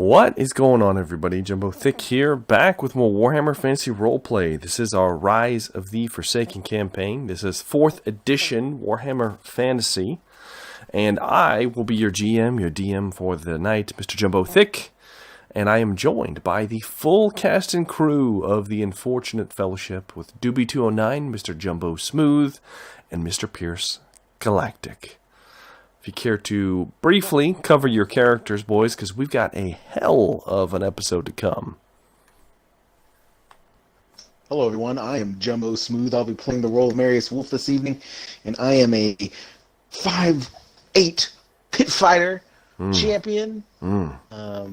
What is going on, everybody? Jumbo Thick here, back with more Warhammer Fantasy Roleplay. This is our Rise of the Forsaken campaign. This is 4th edition Warhammer Fantasy. And I will be your GM, your DM for the night, Mr. Jumbo Thick. And I am joined by the full cast and crew of the Unfortunate Fellowship with Doobie 209, Mr. Jumbo Smooth, and Mr. Pierce Galactic. If you care to briefly cover your characters, boys, because we've got a hell of an episode to come. Hello, everyone. I am Jumbo Smooth. I'll be playing the role of Marius Wolf this evening, and I am a 5'8" pit fighter champion. I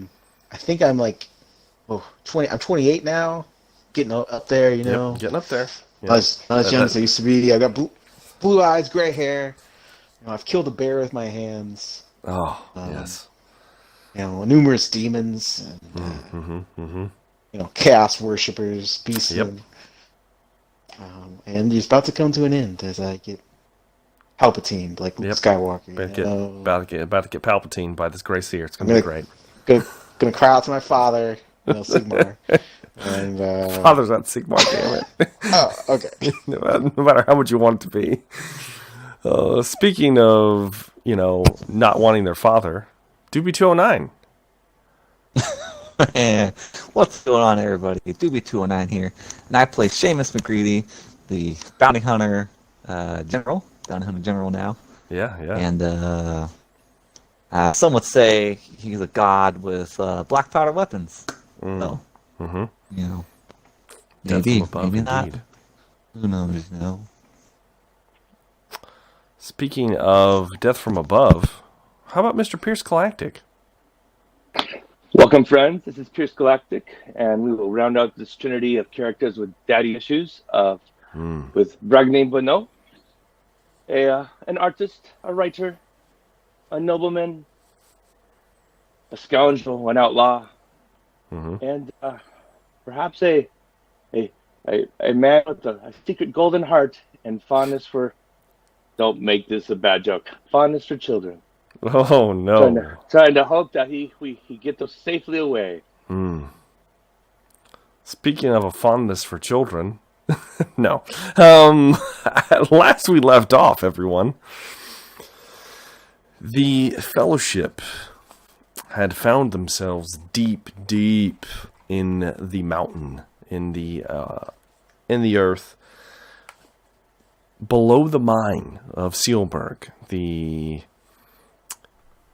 think I'm like 20. I'm 28 now, getting up there. You know, Yep, getting up there. Yep. Not as young as I used to be. I got blue eyes, gray hair. You know, I've killed a bear with my hands. Oh, yes. You know, numerous demons and you know, chaos worshippers, beasts. Yep. And it's about to come to an end as I get Palpatine, like Luke Skywalker. About to get Palpatine by this gray seer. It's gonna be great. Gonna cry out to my father, you know, Sigmar. And Father's not Sigmar, damn it. Oh, okay. No matter how much you want it to be. Speaking of, you know, not wanting their father, Doobie 209. What's going on, everybody? Doobie 209 here, and I play Seamus McCready, the bounty hunter general now. Yeah. And some would say he's a god with black powder weapons. So, you know, maybe not. Indeed. Who knows? You know. Speaking of Death from Above, how about Mr. Pierce Galactic? Welcome, friends. This is Pierce Galactic, and we will round out this trinity of characters with daddy issues with Bragné Bonneau, an artist, a writer, a nobleman, a scoundrel, an outlaw, and perhaps a man with a secret golden heart and fondness for. Don't make this a bad joke. Fondness for children. Oh, no. Trying to hope that he get those safely away. Speaking of a fondness for children, no. Last we left off, everyone, the Fellowship had found themselves deep in the mountain, in the earth, below the mine of Sealburg, the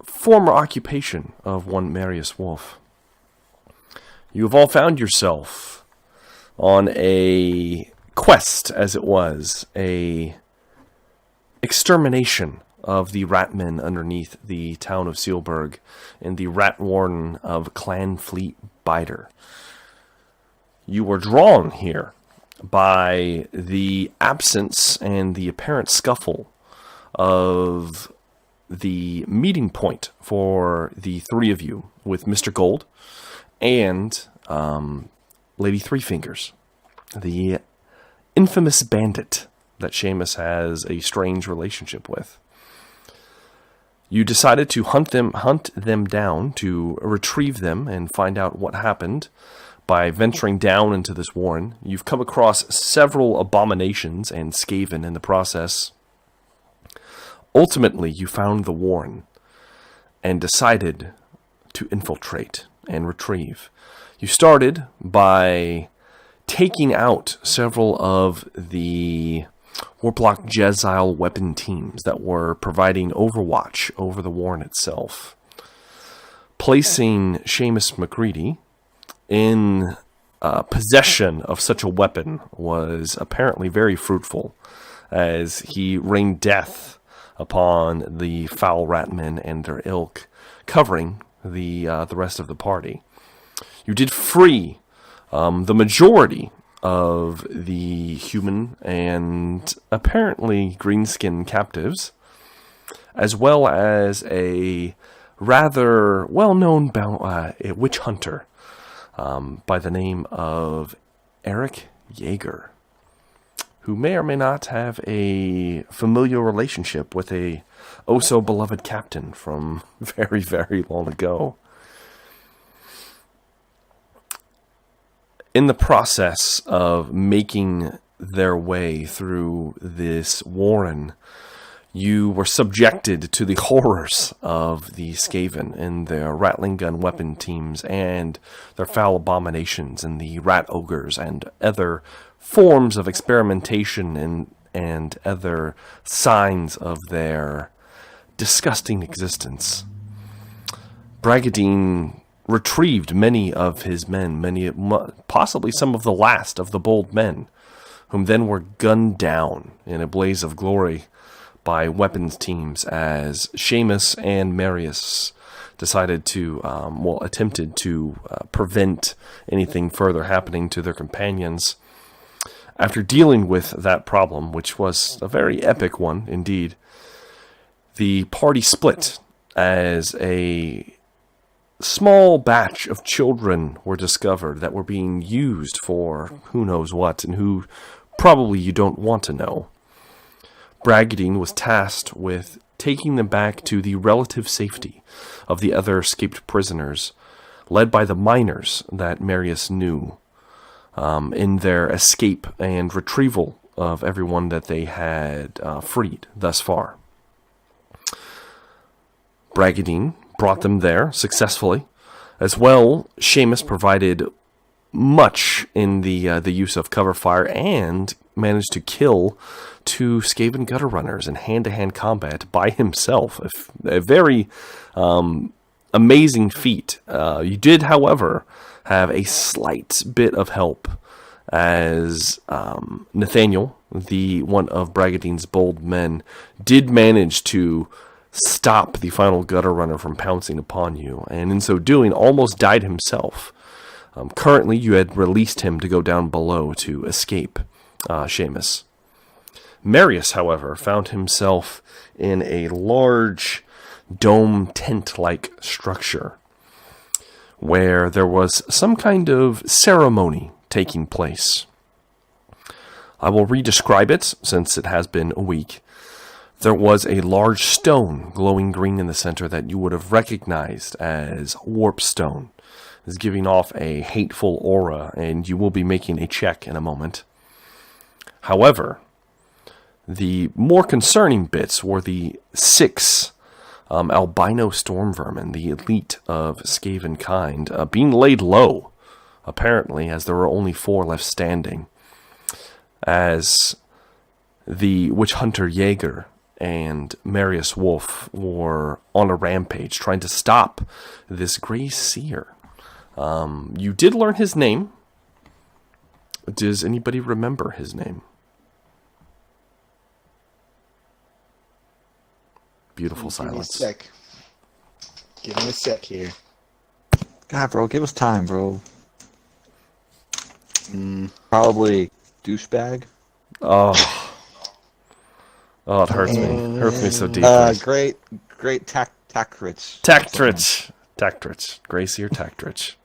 former occupation of one Marius Wolf. You have all found yourself on a quest, as it was, a extermination of the ratmen underneath the town of Sealburg and the rat warden of Clan Fleet Biter. You were drawn here by the absence and the apparent scuffle of the meeting point for the three of you with Mr. Gold and Lady Three Fingers, the infamous bandit that Seamus has a strange relationship with. You decided to hunt them down, to retrieve them and find out what happened. By venturing down into this warren, you've come across several abominations and Skaven in the process. Ultimately, you found the warren and decided to infiltrate and retrieve. You started by taking out several of the Warplock Jezile weapon teams that were providing overwatch over the warren itself. Placing Seamus McCready in possession of such a weapon was apparently very fruitful, as he rained death upon the foul ratmen and their ilk, covering the rest of the party. You did free the majority of the human and apparently greenskin captives, as well as a rather well-known witch hunter by the name of Eric Yeager, who may or may not have a familial relationship with a oh-so-beloved captain from very, very long ago. in the process of making their way through this warren, you were subjected to the horrors of the Skaven and their rattling gun weapon teams and their foul abominations and the rat ogres and other forms of experimentation and other signs of their disgusting existence. Bragadine retrieved many of his men, possibly some of the last of the bold men, whom then were gunned down in a blaze of glory by weapons teams as Seamus and Marius attempted to prevent anything further happening to their companions. After dealing with that problem, which was a very epic one indeed, the party split as a small batch of children were discovered that were being used for who knows what and who probably you don't want to know. Bragadine was tasked with taking them back to the relative safety of the other escaped prisoners, led by the miners that Marius knew, in their escape and retrieval of everyone that they had freed thus far. Bragadine brought them there successfully. As well, Seamus provided much in the use of cover fire and managed to kill 2 Skaven gutter runners in hand-to-hand combat by himself. A very amazing feat. You did, however, have a slight bit of help as Nathaniel, the one of Bragadine's bold men, did manage to stop the final gutter runner from pouncing upon you, and in so doing almost died himself. Currently, you had released him to go down below to escape Seamus. Marius, however, found himself in a large dome tent-like structure where there was some kind of ceremony taking place. I will re-describe it since it has been a week. There was a large stone glowing green in the center that you would have recognized as warpstone. It's giving off a hateful aura, and you will be making a check in a moment. However, the more concerning bits were the 6 albino storm vermin, the elite of Skaven kind, being laid low, apparently, as there were only 4 left standing, as the witch hunter Jaeger and Marius Wolf were on a rampage trying to stop this Grey Seer. You did learn his name. Does anybody remember his name? Beautiful silence. Give me a sec here. God, bro, give us time, bro. Probably douchebag. Oh, it hurts me. It hurts me so deeply. Great Tactrich. Tactrich. Gracie or Tactrich.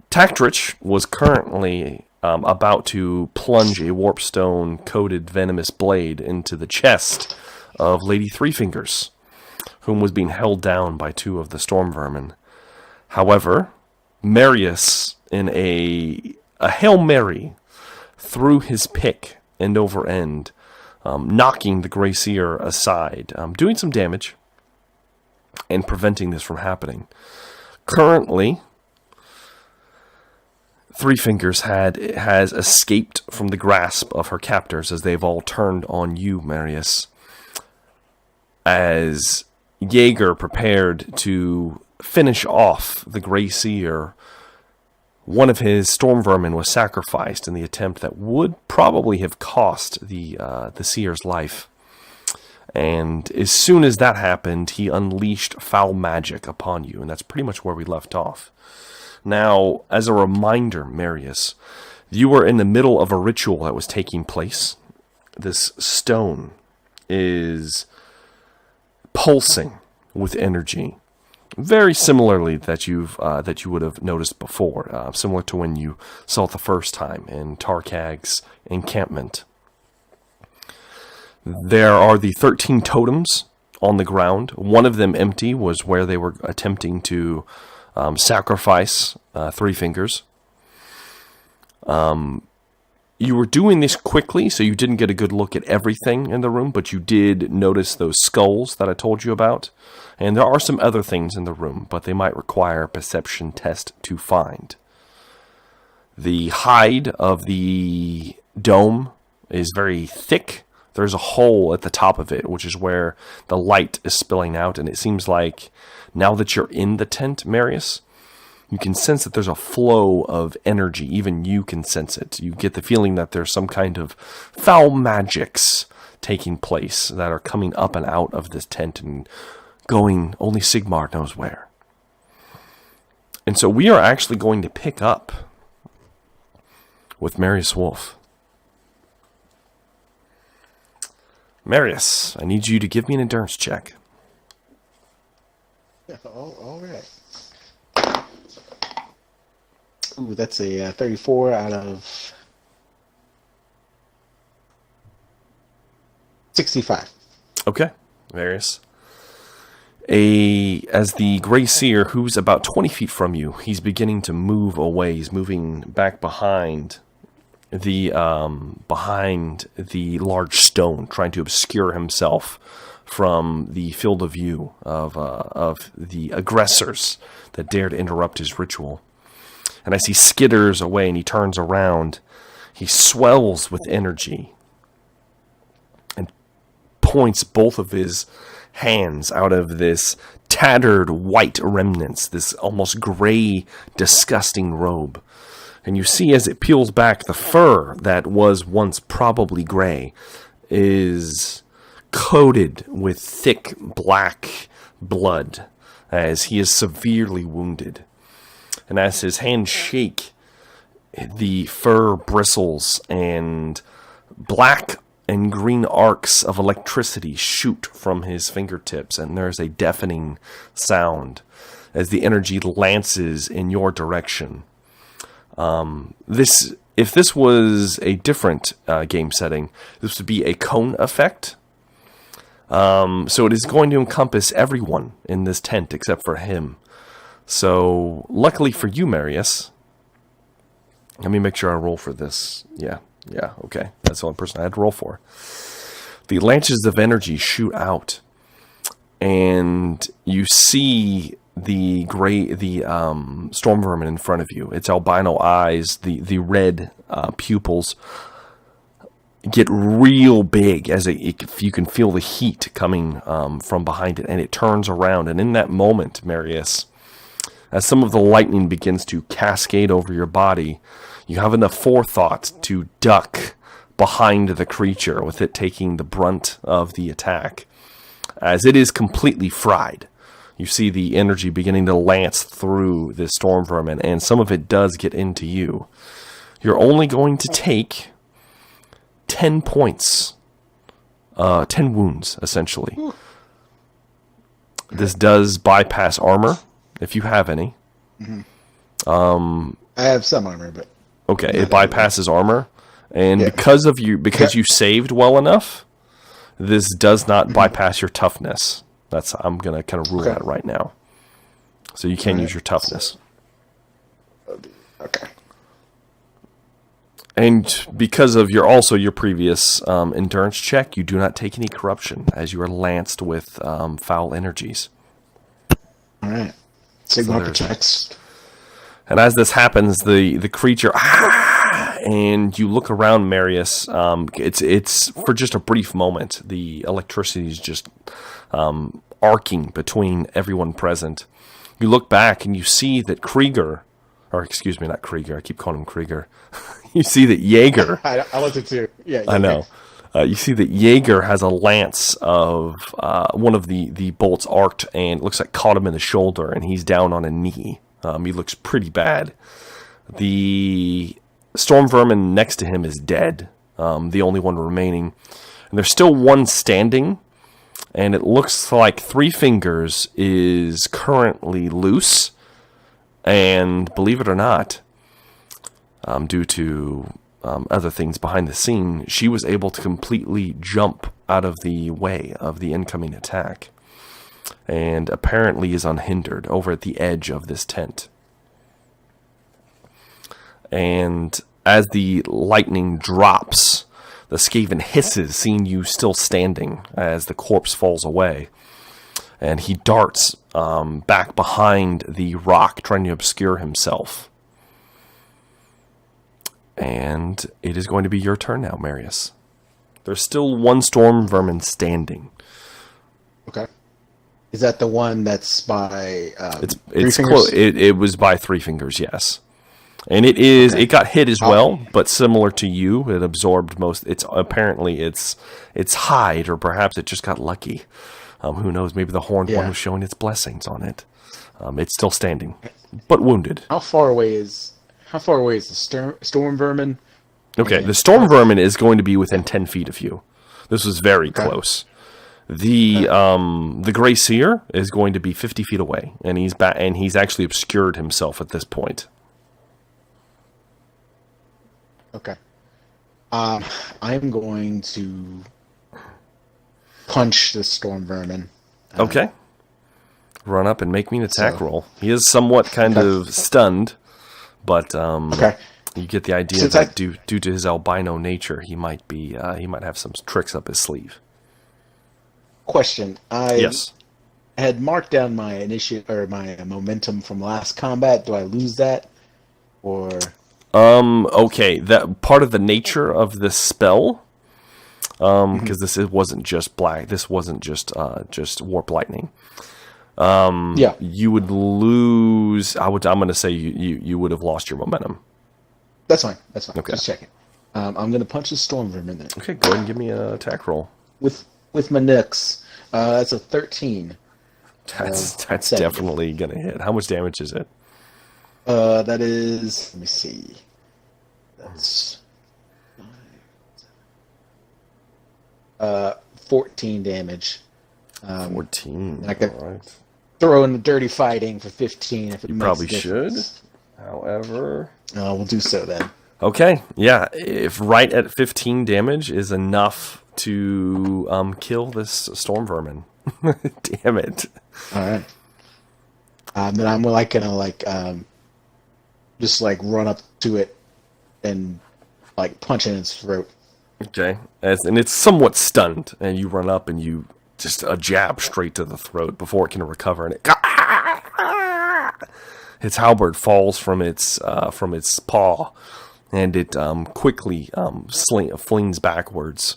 Tactrich was currently about to plunge a warpstone-coated venomous blade into the chest of Lady Three Fingers, whom was being held down by 2 of the storm vermin. However, Marius, in a Hail Mary, threw his pick end over end, knocking the Grey Seer aside, doing some damage, and preventing this from happening. Currently, Three Fingers has escaped from the grasp of her captors as they've all turned on you, Marius. As Jaeger prepared to finish off the Grey Seer, one of his storm vermin was sacrificed in the attempt that would probably have cost the Seer's life. And as soon as that happened, he unleashed foul magic upon you, and that's pretty much where we left off. Now, as a reminder, Marius, you were in the middle of a ritual that was taking place. This stone is pulsing with energy, very similarly that you would have noticed before, similar to when you saw it the first time in Tarkag's encampment. There are the 13 totems on the ground. One of them empty was where they were attempting to sacrifice 3 fingers. You were doing this quickly, so you didn't get a good look at everything in the room, but you did notice those skulls that I told you about. And there are some other things in the room, but they might require a perception test to find. The hide of the dome is very thick. There's a hole at the top of it, which is where the light is spilling out. And it seems like now that you're in the tent, Marius, you can sense that there's a flow of energy. Even you can sense it. You get the feeling that there's some kind of foul magics taking place that are coming up and out of this tent and going only Sigmar knows where. And so we are actually going to pick up with Marius Wolf. Marius, I need you to give me an endurance check. All right. Ooh, that's a 34 out of 65. Okay, Marius. As the Grey Seer, who's about 20 feet from you, he's beginning to move away. He's moving back behind the large stone, trying to obscure himself from the field of view of the aggressors that dare to interrupt his ritual. And as he skitters away and he turns around, he swells with energy and points both of his hands out of this tattered white remnants, this almost gray, disgusting robe. And you see as it peels back, the fur that was once probably gray is coated with thick black blood as he is severely wounded. And as his hands shake, the fur bristles and black and green arcs of electricity shoot from his fingertips, and there's a deafening sound as the energy lances in your direction. If this was a different game setting, this would be a cone effect. So it is going to encompass everyone in this tent except for him. So luckily for you, Marius, let me make sure I roll for this. Yeah, okay. That's the only person I had to roll for. The lances of energy shoot out, and you see the storm vermin in front of you. Its albino eyes, the red pupils get real big as if you can feel the heat coming from behind it, and it turns around. And in that moment, Marius, as some of the lightning begins to cascade over your body, you have enough forethought to duck behind the creature, with it taking the brunt of the attack. As it is completely fried, you see the energy beginning to lance through this storm vermin, and some of it does get into you. You're only going to take 10 points, 10 wounds, essentially. This does bypass armor, if you have any. I have some armor, but okay, it bypasses armor, and because you saved well enough, this does not bypass your toughness. I'm gonna kind of rule that right now. So you can use your toughness. Okay. And because of your previous endurance check, you do not take any corruption as you are lanced with foul energies. All right. Sigmar protects. And as this happens, the creature, and you look around, Marius. It's for just a brief moment. The electricity is just arcing between everyone present. You look back and you see that Krieger, or excuse me, not Krieger. I keep calling him Krieger. You see that Jaeger. I wasn't too. Yeah, I know. You see that Jaeger has a lance of one of the bolts arced and it looks like caught him in the shoulder, and he's down on a knee. He looks pretty bad. The storm vermin next to him is dead, the only one remaining. And there's still one standing, and it looks like Three Fingers is currently loose. And believe it or not, due to other things behind the scene, she was able to completely jump out of the way of the incoming attack. and apparently is unhindered over at the edge of this tent. And as the lightning drops, the Skaven hisses, seeing you still standing as the corpse falls away. And he darts back behind the rock, trying to obscure himself. And it is going to be your turn now, Marius. There's still one storm vermin standing. Okay. Is that the one that's by It's Three Fingers? close. It was by Three Fingers, yes. And it is. Okay. It got hit as well, but similar to you, it absorbed most. It's apparently its hide, or perhaps it just got lucky. Who knows? Maybe the horned one was showing its blessings on it. It's still standing, but wounded. How far away is the storm vermin? Okay, the storm vermin is going to be within 10 feet of you. This was very close. The Gray Seer is going to be 50 feet away, and he's actually obscured himself at this point. Okay. I'm going to punch the storm vermin. Okay. Run up and make me an attack roll. He is somewhat kind of stunned, but you get the idea that due to his albino nature, he might have some tricks up his sleeve. Question. Yes. I had marked down my my momentum from last combat. Do I lose that? Or okay, that part of the nature of this spell, because this wasn't just warp lightning. You would lose. I'm going to say you would have lost your momentum. That's fine. Okay. Just checking. I'm going to punch the storm vermin then. Okay, go ahead and give me an attack roll. With my nix. That's a 13. That's definitely going to hit. How much damage is it? That is. Let me see. That's 14 damage. 14. I could all right. throw in the dirty fighting for 15 if it You makes probably a difference. should. However, we'll do so then. okay, yeah. If right at 15 damage is enough to kill this storm vermin, damn it. All right. Then I'm gonna just run up to it and punch in its throat. Okay, and it's somewhat stunned, and you run up and you just a jab straight to the throat before it can recover, and its halberd falls from its paw, and it quickly flings backwards.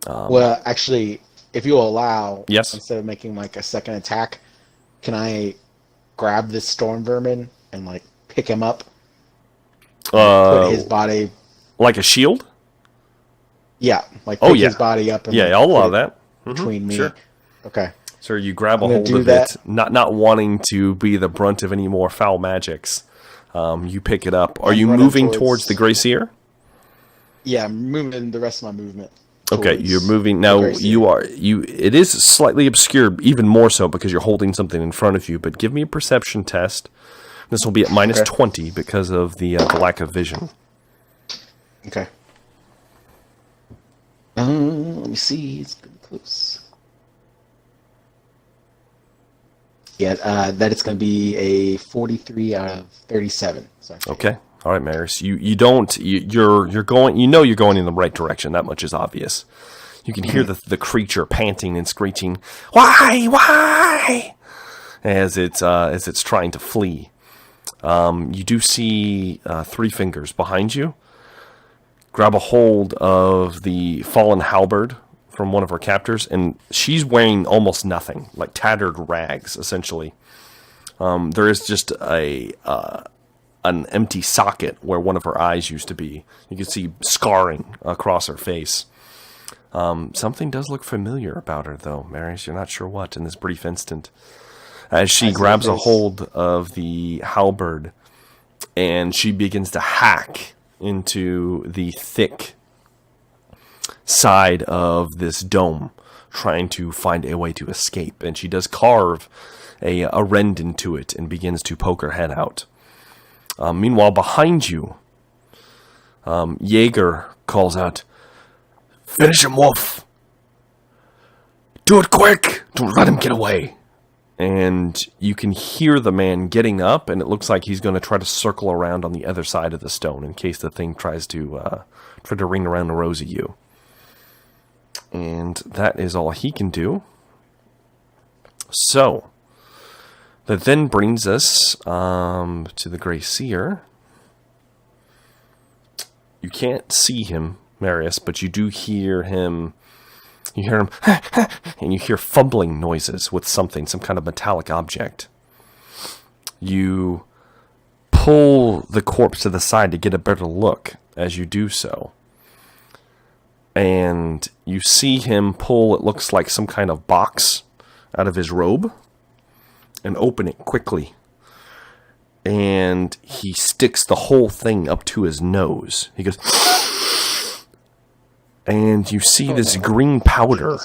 Well, actually, if you allow, yes. Instead of making a second attack, can I grab this storm vermin and pick him up? Put his body like a shield. Yeah, pick his body up. And I'll allow that between me. Sure. Okay. So you grab a hold of it, not wanting to be the brunt of any more foul magics. You pick it up. Are you moving towards the Gray Seer? Yeah, I'm moving the rest of my movement. Okay, you're moving now. It is slightly obscure, even more so because you're holding something in front of you. But give me a perception test. This will be at minus 20 because of the lack of vision. Okay. Let me see. It's getting close. Yeah, that it's going to be a 43 out of 37. Sorry. Okay. All right, Maris. You're going. You're going in the right direction. That much is obvious. You can hear the creature panting and screeching, "Why?" as it's trying to flee. You do see Three Fingers behind you. Grab a hold of the fallen halberd from one of her captors, and she's wearing almost nothing, like tattered rags, essentially. There is just an empty socket where one of her eyes used to be. You can see scarring across her face. Something does look familiar about her, though, Marius. You're not sure what in this brief instant. As she grabs a hold of the halberd, and she begins to hack into the thick side of this dome, trying to find a way to escape. And she does carve a rend into it and begins to poke her head out. Meanwhile, behind you, Jaeger calls out, "Finish him, Wolf! Do it quick! Don't let him get away!" And you can hear the man getting up, and it looks like he's going to try to circle around on the other side of the stone in case the thing tries to ring around the rosy you. And that is all he can do. So, that then brings us to the Grey Seer. You can't see him, Marius, but you do hear him. You hear him, and you hear fumbling noises with some kind of metallic object. You pull the corpse to the side to get a better look as you do so. And you see him pull, it looks like some kind of box out of his robe and open it quickly. And he sticks the whole thing up to his nose. He goes... And you see this green powder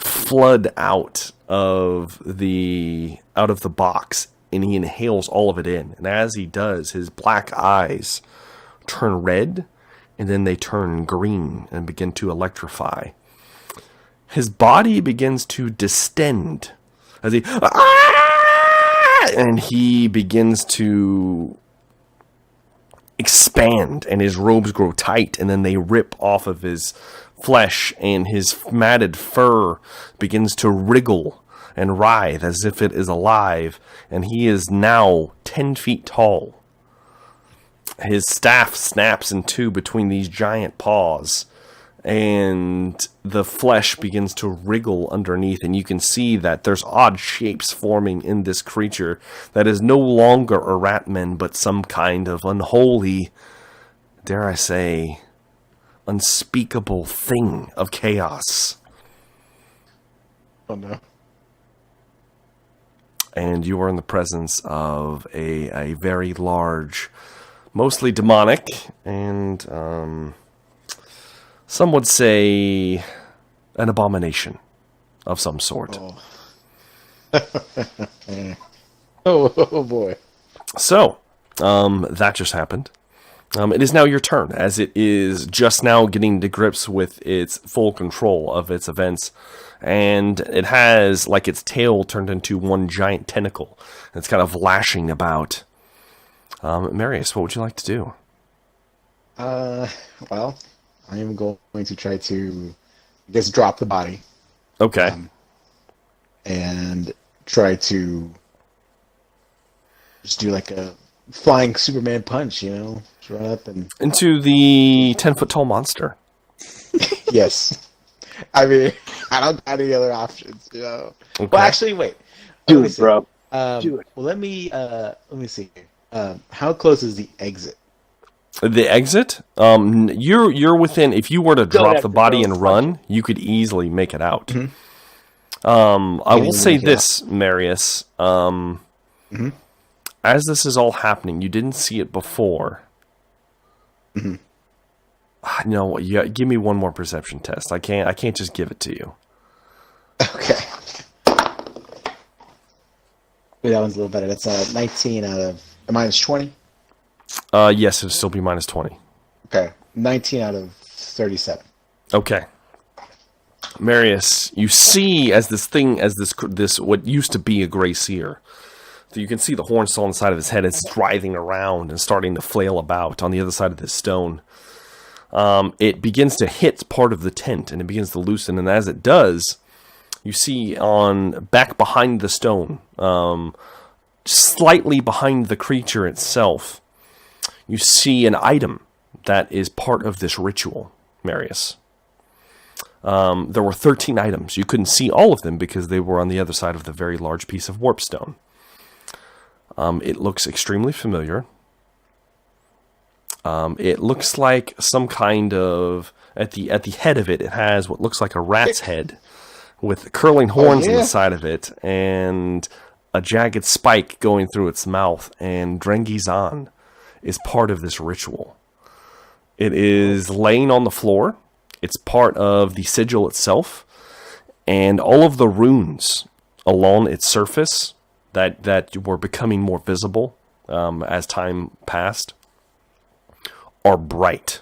flood out of the box, and he inhales all of it in. And as he does, his black eyes turn red, and then they turn green and begin to electrify. His body begins to distend as he begins to expand, and his robes grow tight, and then they rip off of his flesh, and his matted fur begins to wriggle and writhe as if it is alive, and he is now 10 feet tall. His staff snaps in two between these giant paws, and the flesh begins to wriggle underneath, and you can see that there's odd shapes forming in this creature that is no longer a ratman, but some kind of unholy, dare I say, unspeakable thing of chaos. Oh no. And you are in the presence of a very large, mostly demonic, and some would say an abomination of some sort. Oh boy. So, that just happened. It is now your turn, as it is just now getting to grips with its full control of its events. And it has, like, its tail turned into one giant tentacle. It's kind of lashing about. Marius, what would you like to do? Well, I am going to try to, I guess, drop the body. Okay. And try to just do like a flying Superman punch, just run up and... Into the 10-foot-tall monster. Yes. I mean, I don't have any other options, Okay. Well, actually, wait. Do it, bro. Do it. Well, let me see here. How close is the exit? The exit? You're within. If you were to drop the body and run, you could easily make it out. Mm-hmm. I will say this, Marius. As this is all happening, you didn't see it before. Mm-hmm. No, give me one more perception test. I can't just give it to you. Okay. Wait, that one's a little better. That's 19 out of minus 20. Yes, it'll still be minus 20. Okay, 19 out of 37. Okay. Marius, you see as this what used to be a Grey Seer. So you can see the horn still on the side of his head. It's writhing around and starting to flail about on the other side of this stone. It begins to hit part of the tent, and it begins to loosen. And as it does, you see back behind the stone, slightly behind the creature itself, you see an item that is part of this ritual, Marius. There were 13 items. You couldn't see all of them because they were on the other side of the very large piece of warpstone. It looks extremely familiar. It looks like some kind of... At the head of it, it has what looks like a rat's head with curling horns on the side of it and a jagged spike going through its mouth. And Drengizan is part of this ritual. It is laying on the floor. It's part of the sigil itself. And all of the runes along its surface that were becoming more visible as time passed are bright.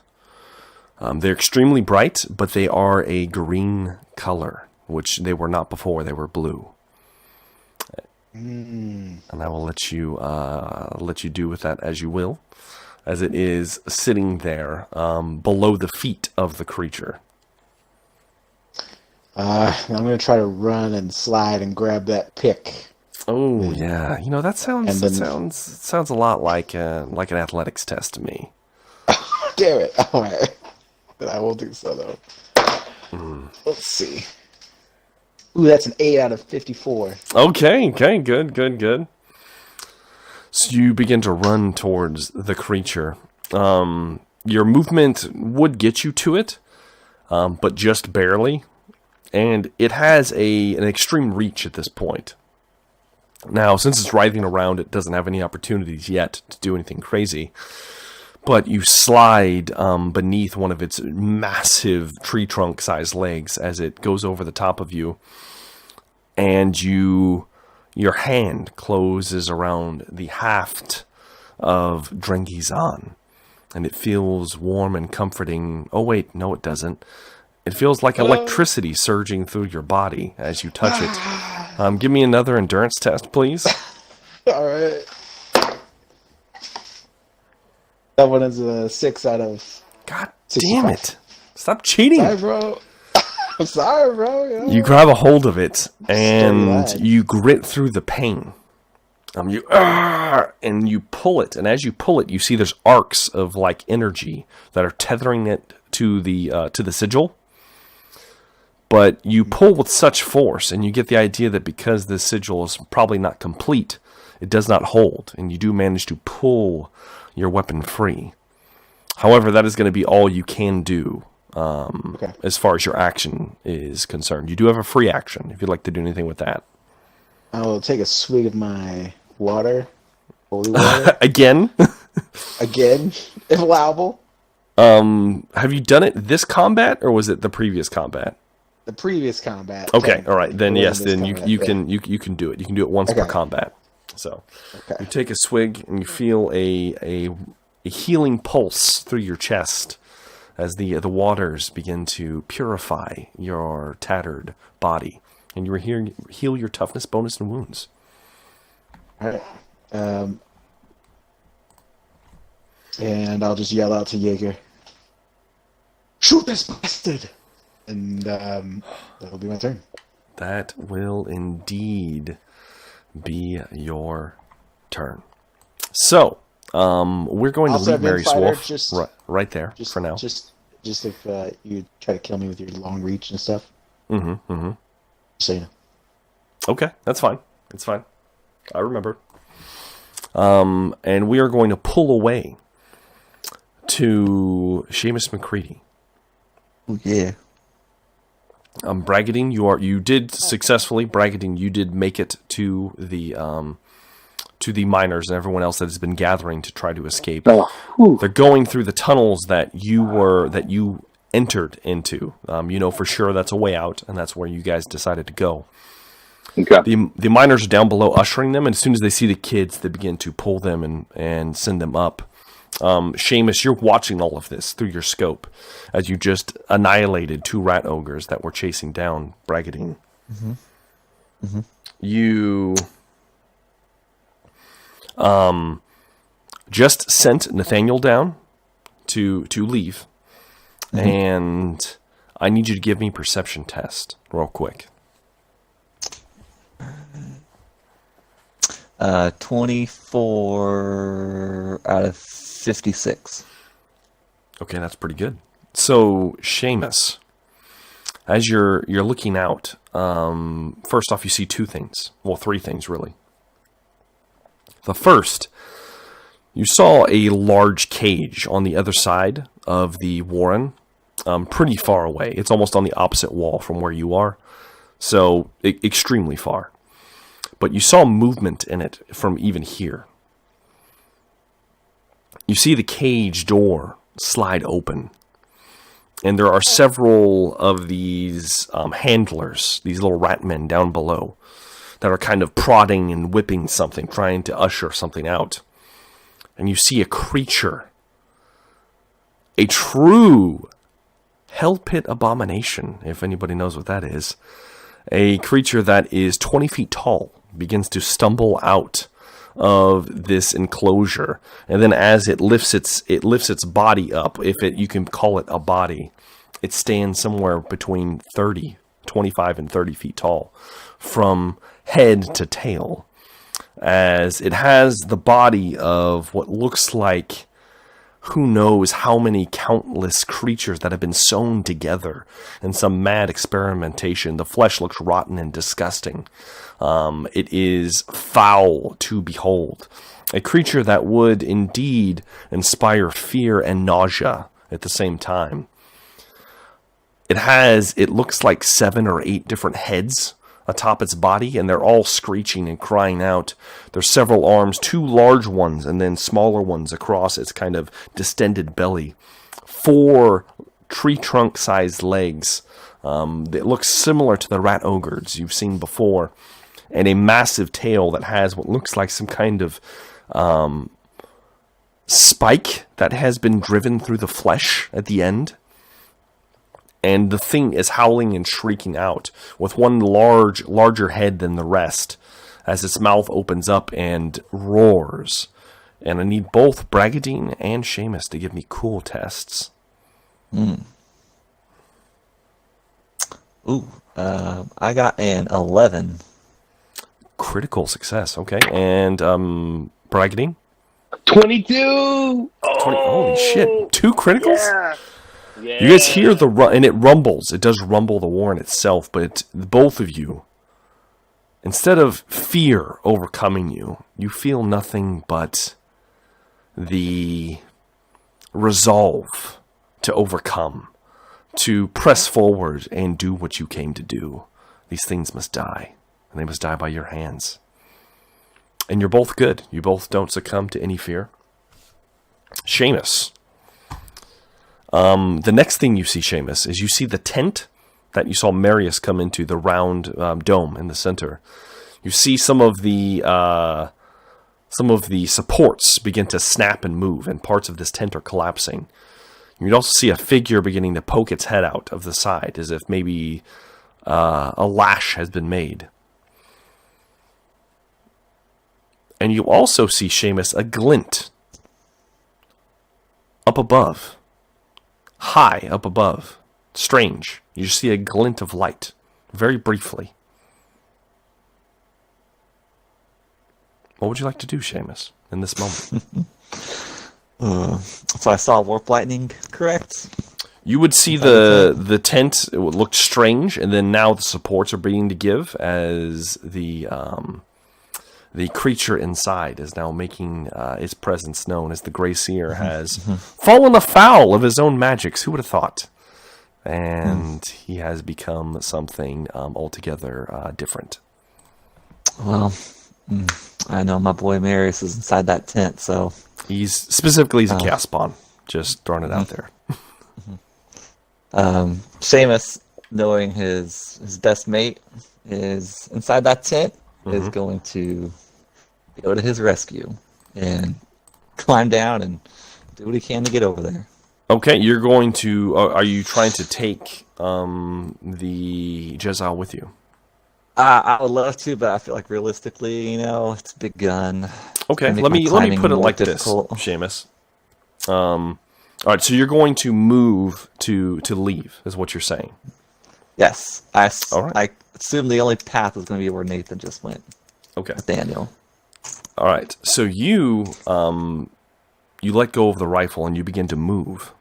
They're extremely bright, but they are a green color, which they were not before. They were blue. Mm. And I will let you do with that as you will, as it is sitting there below the feet of the creature. I'm going to try to run and slide and grab that pick. Oh yeah, that sounds And then- sounds a lot like an athletics test to me. Damn it. All right. I will do so, though. Let's see. Ooh, that's an 8 out of 54. Okay, good. So you begin to run towards the creature. Your movement would get you to it, but just barely. And it has an extreme reach at this point. Now, since it's writhing around, it doesn't have any opportunities yet to do anything crazy. But you slide beneath one of its massive tree trunk-sized legs as it goes over the top of you. And your hand closes around the haft of Drengizan. And it feels warm and comforting. Oh, wait, no, it doesn't. It feels like electricity surging through your body as you touch it. Give me another endurance test, please. All right. That one is a 6 out of... God 65. damn it. Stop cheating. Sorry, bro. I'm sorry, bro. You grab a hold of it, and Storyline. you grit through the pain. And you pull it, and as you pull it, you see there's arcs of like energy that are tethering it to the sigil. But you pull with such force, and you get the idea that because this sigil is probably not complete, it does not hold, and you do manage to pull your weapon free. However, that is going to be all you can do as far as your action is concerned. You do have a free action if you'd like to do anything with that. I will take a swig of my water. Holy water. Again? Again, if allowable. Have you done it this combat, or was it the previous combat? The previous combat. Okay, all right. Then yes, then you combat, can do it. You can do it once per Okay. combat. So Okay. you take a swig and you feel a healing pulse through your chest as the waters begin to purify your tattered body, and you heal your toughness bonus and wounds. All right. And I'll just yell out to Jaeger, "Shoot this bastard!" And that'll be my turn. That will indeed be your turn. So, we're going Also, to leave I've been Mary fighter, Wolf just- right there Just for now. Just if you try to kill me with your long reach and stuff. Mm-hmm. So you know. Okay, that's fine. It's fine. I remember. And we are going to pull away to Seamus McCready. Oh, yeah. Braggadine, you did successfully. Braggadine, you did make it to the miners and everyone else that has been gathering to try to escape. They're going through the tunnels that you entered into. You know for sure that's a way out, and that's where you guys decided to go. Okay. The miners are down below ushering them, and as soon as they see the kids, they begin to pull them and send them up. Seamus, you're watching all of this through your scope as you just annihilated 2 rat ogres that were chasing down Braggadine. Mm-hmm. Mm-hmm. You just sent Nathaniel down to leave, and I need you to give me a perception test real quick. 24 out of 56. Okay, that's pretty good. So, Seamus, as you're looking out, first off, you see 2 things. Well, 3 things, really. The first, you saw a large cage on the other side of the warren, pretty far away. It's almost on the opposite wall from where you are, so extremely far. But you saw movement in it from even here. You see the cage door slide open. And there are several of these handlers, these little rat men down below, that are kind of prodding and whipping something, trying to usher something out. And you see a creature. A true hell pit abomination, if anybody knows what that is. A creature that is 20 feet tall. begins to stumble out of this enclosure, and then as it lifts its body up, you can call it a body, it stands somewhere between 25 and 30 feet tall from head to tail, as it has the body of what looks like who knows how many countless creatures that have been sewn together in some mad experimentation. The flesh looks rotten and disgusting. It is foul to behold. A creature that would indeed inspire fear and nausea at the same time. It looks like 7 or 8 different heads atop its body, and they're all screeching and crying out. There's several arms, 2 large ones and then smaller ones across its kind of distended belly. 4 tree trunk sized legs that look similar to the rat ogres you've seen before, and a massive tail that has what looks like some kind of spike that has been driven through the flesh at the end. And the thing is howling and shrieking out with one larger head than the rest as its mouth opens up and roars. And I need both Bragadine and Seamus to give me cool tests. Ooh, I got an 11. Critical success, okay. And Bragadine? 22! Holy shit, 2 criticals? Yeah. Yeah. You guys hear and it rumbles. It does rumble the warren itself, but both of you, instead of fear overcoming you, you feel nothing but the resolve to overcome, to press forward and do what you came to do. These things must die, and they must die by your hands. And you're both good. You both don't succumb to any fear. Seamus. The next thing you see, Seamus, is you see the tent that you saw Marius come into, the round dome in the center. You see some of the supports begin to snap and move, and parts of this tent are collapsing. You'd also see a figure beginning to poke its head out of the side, as if maybe a lash has been made. And you also see, Seamus, a glint up above. High up above. Strange. You just see a glint of light. Very briefly. What would you like to do, Seamus, in this moment? So I saw warp lightning, correct? You would see the tent. It looked strange, and then now the supports are beginning to give as the creature inside is now making its presence known, as the Grey Seer has fallen afoul of his own magics. Who would have thought? And he has become something altogether different. Well, I know my boy Marius is inside that tent, so... He's a chaos spawn. Just throwing it out there. Seamus, knowing his best mate is inside that tent, is going to go to his rescue and climb down and do what he can to get over there. Okay, you're going to... are you trying to take the Jezal with you? I would love to, but I feel like realistically, it's a big gun. Okay, let me put it like difficult. This, Seamus. All right, so you're going to move to leave, is what you're saying. Yes, I assume the only path is going to be where Nathan just went. Okay, with Daniel. All right, so you let go of the rifle and you begin to move,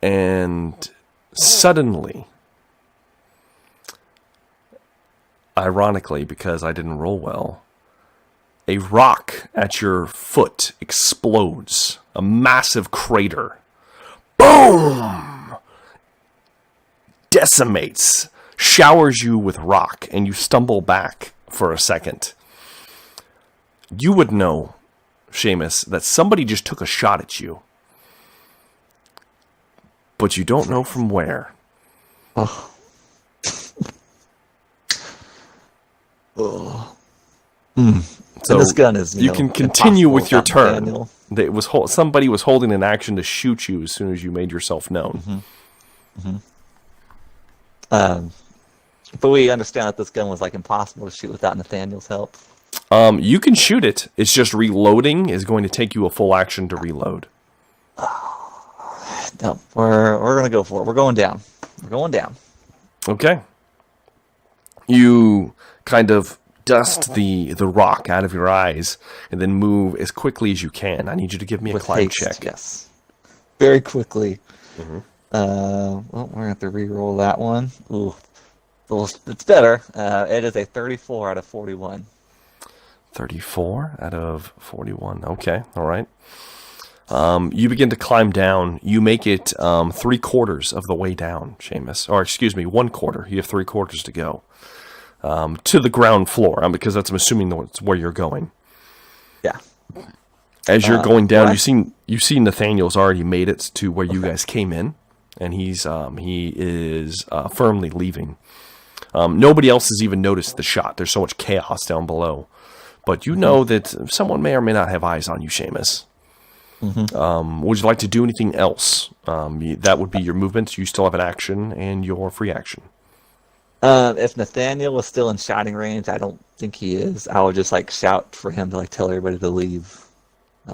and suddenly, ironically, because I didn't roll well, a rock at your foot explodes. A massive crater. Boom! Decimates. Showers you with rock, and you stumble back for a second. You would know, Seamus, that somebody just took a shot at you. But you don't know from where. Oh. Oh. So this gun is, you can continue with your turn. Somebody was holding an action to shoot you as soon as you made yourself known. But we understand that this gun was like impossible to shoot without Nathaniel's help. You can shoot it. It's just reloading is going to take you a full action to reload. No, we're gonna go for it. We're going down. We're going down. Okay. You kind of dust the rock out of your eyes and then move as quickly as you can. I need you to give me a climb haste, check. Yes. Very quickly. Mm-hmm. Well, we're going to have to re-roll that one. Ooh. Well, it's better. It is a 34 out of 41. 34 out of 41. Okay, all right. You begin to climb down. You make it 3/4 of the way down, Seamus. Or, excuse me, 1/4. You have 3/4 to go. To the ground floor, because I'm assuming that's where you're going. Yeah. As you're going down, what? you see Nathaniel's already made it to where you guys came in, and he is firmly leaving. Nobody else has even noticed the shot. There's so much chaos down below. But you know that someone may or may not have eyes on you, Seamus. Mm-hmm. Would you like to do anything else? That would be your movement. You still have an action and your free action. If Nathaniel was still in shouting range, I don't think he is. I would just like shout for him to like tell everybody to leave.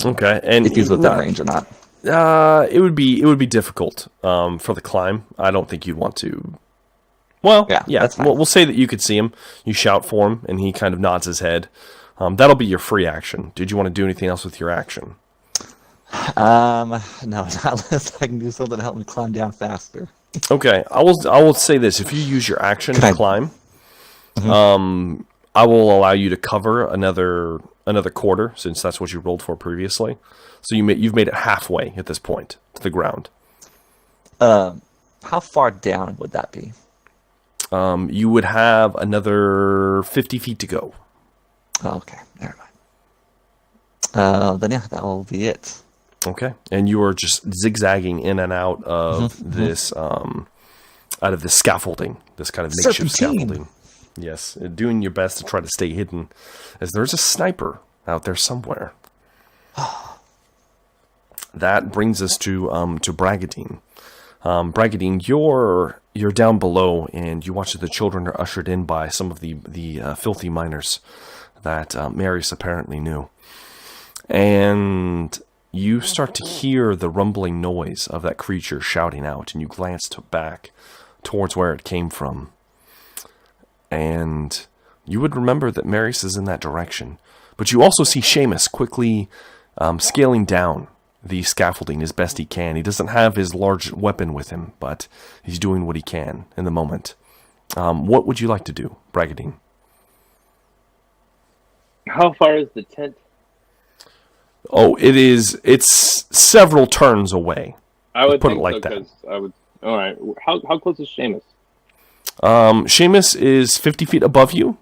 Okay, and if he's within range or not. It would be difficult for the climb. I don't think you'd want to. Well, yeah. That's fine. We'll say that you could see him. You shout for him, and he kind of nods his head. That'll be your free action. Did you want to do anything else with your action? No, not unless I can do something to help me climb down faster. Okay, I will say this: if you use your action to climb, I will allow you to cover another quarter, since that's what you rolled for previously. So you've made it halfway at this point to the ground. How far down would that be? You would have another 50 feet to go. Oh, okay, never mind. Then yeah, that will be it. Okay, and you are just zigzagging in and out of this scaffolding, this kind of makeshift scaffolding. Yes, doing your best to try to stay hidden, as there's a sniper out there somewhere. That brings us to Bragadine. Bragadine, you're down below, and you watch that the children are ushered in by some of the filthy miners that Marius apparently knew. And you start to hear the rumbling noise of that creature shouting out, and you glance back towards where it came from. And you would remember that Marius is in that direction. But you also see Seamus quickly scaling down the scaffolding as best he can. He doesn't have his large weapon with him, but he's doing what he can in the moment. What would you like to do, Bragadine? How far is the tent? Oh, it's several turns away. I would put think it like so, that. 'cause I would. All right. How close is Seamus? Seamus is 50 feet above you,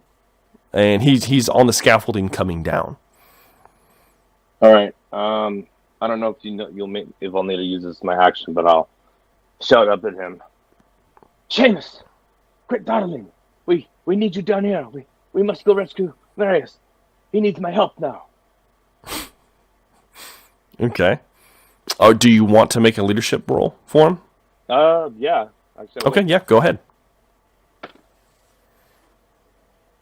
and he's on the scaffolding coming down. All right. I don't know if if I'll need to use this as my action, but I'll shout up at him. Seamus, quit dawdling. We need you down here. We must go rescue Marius. He needs my help now. Okay. Oh, do you want to make a leadership roll for him? Yeah. Actually, Okay, yeah, go ahead.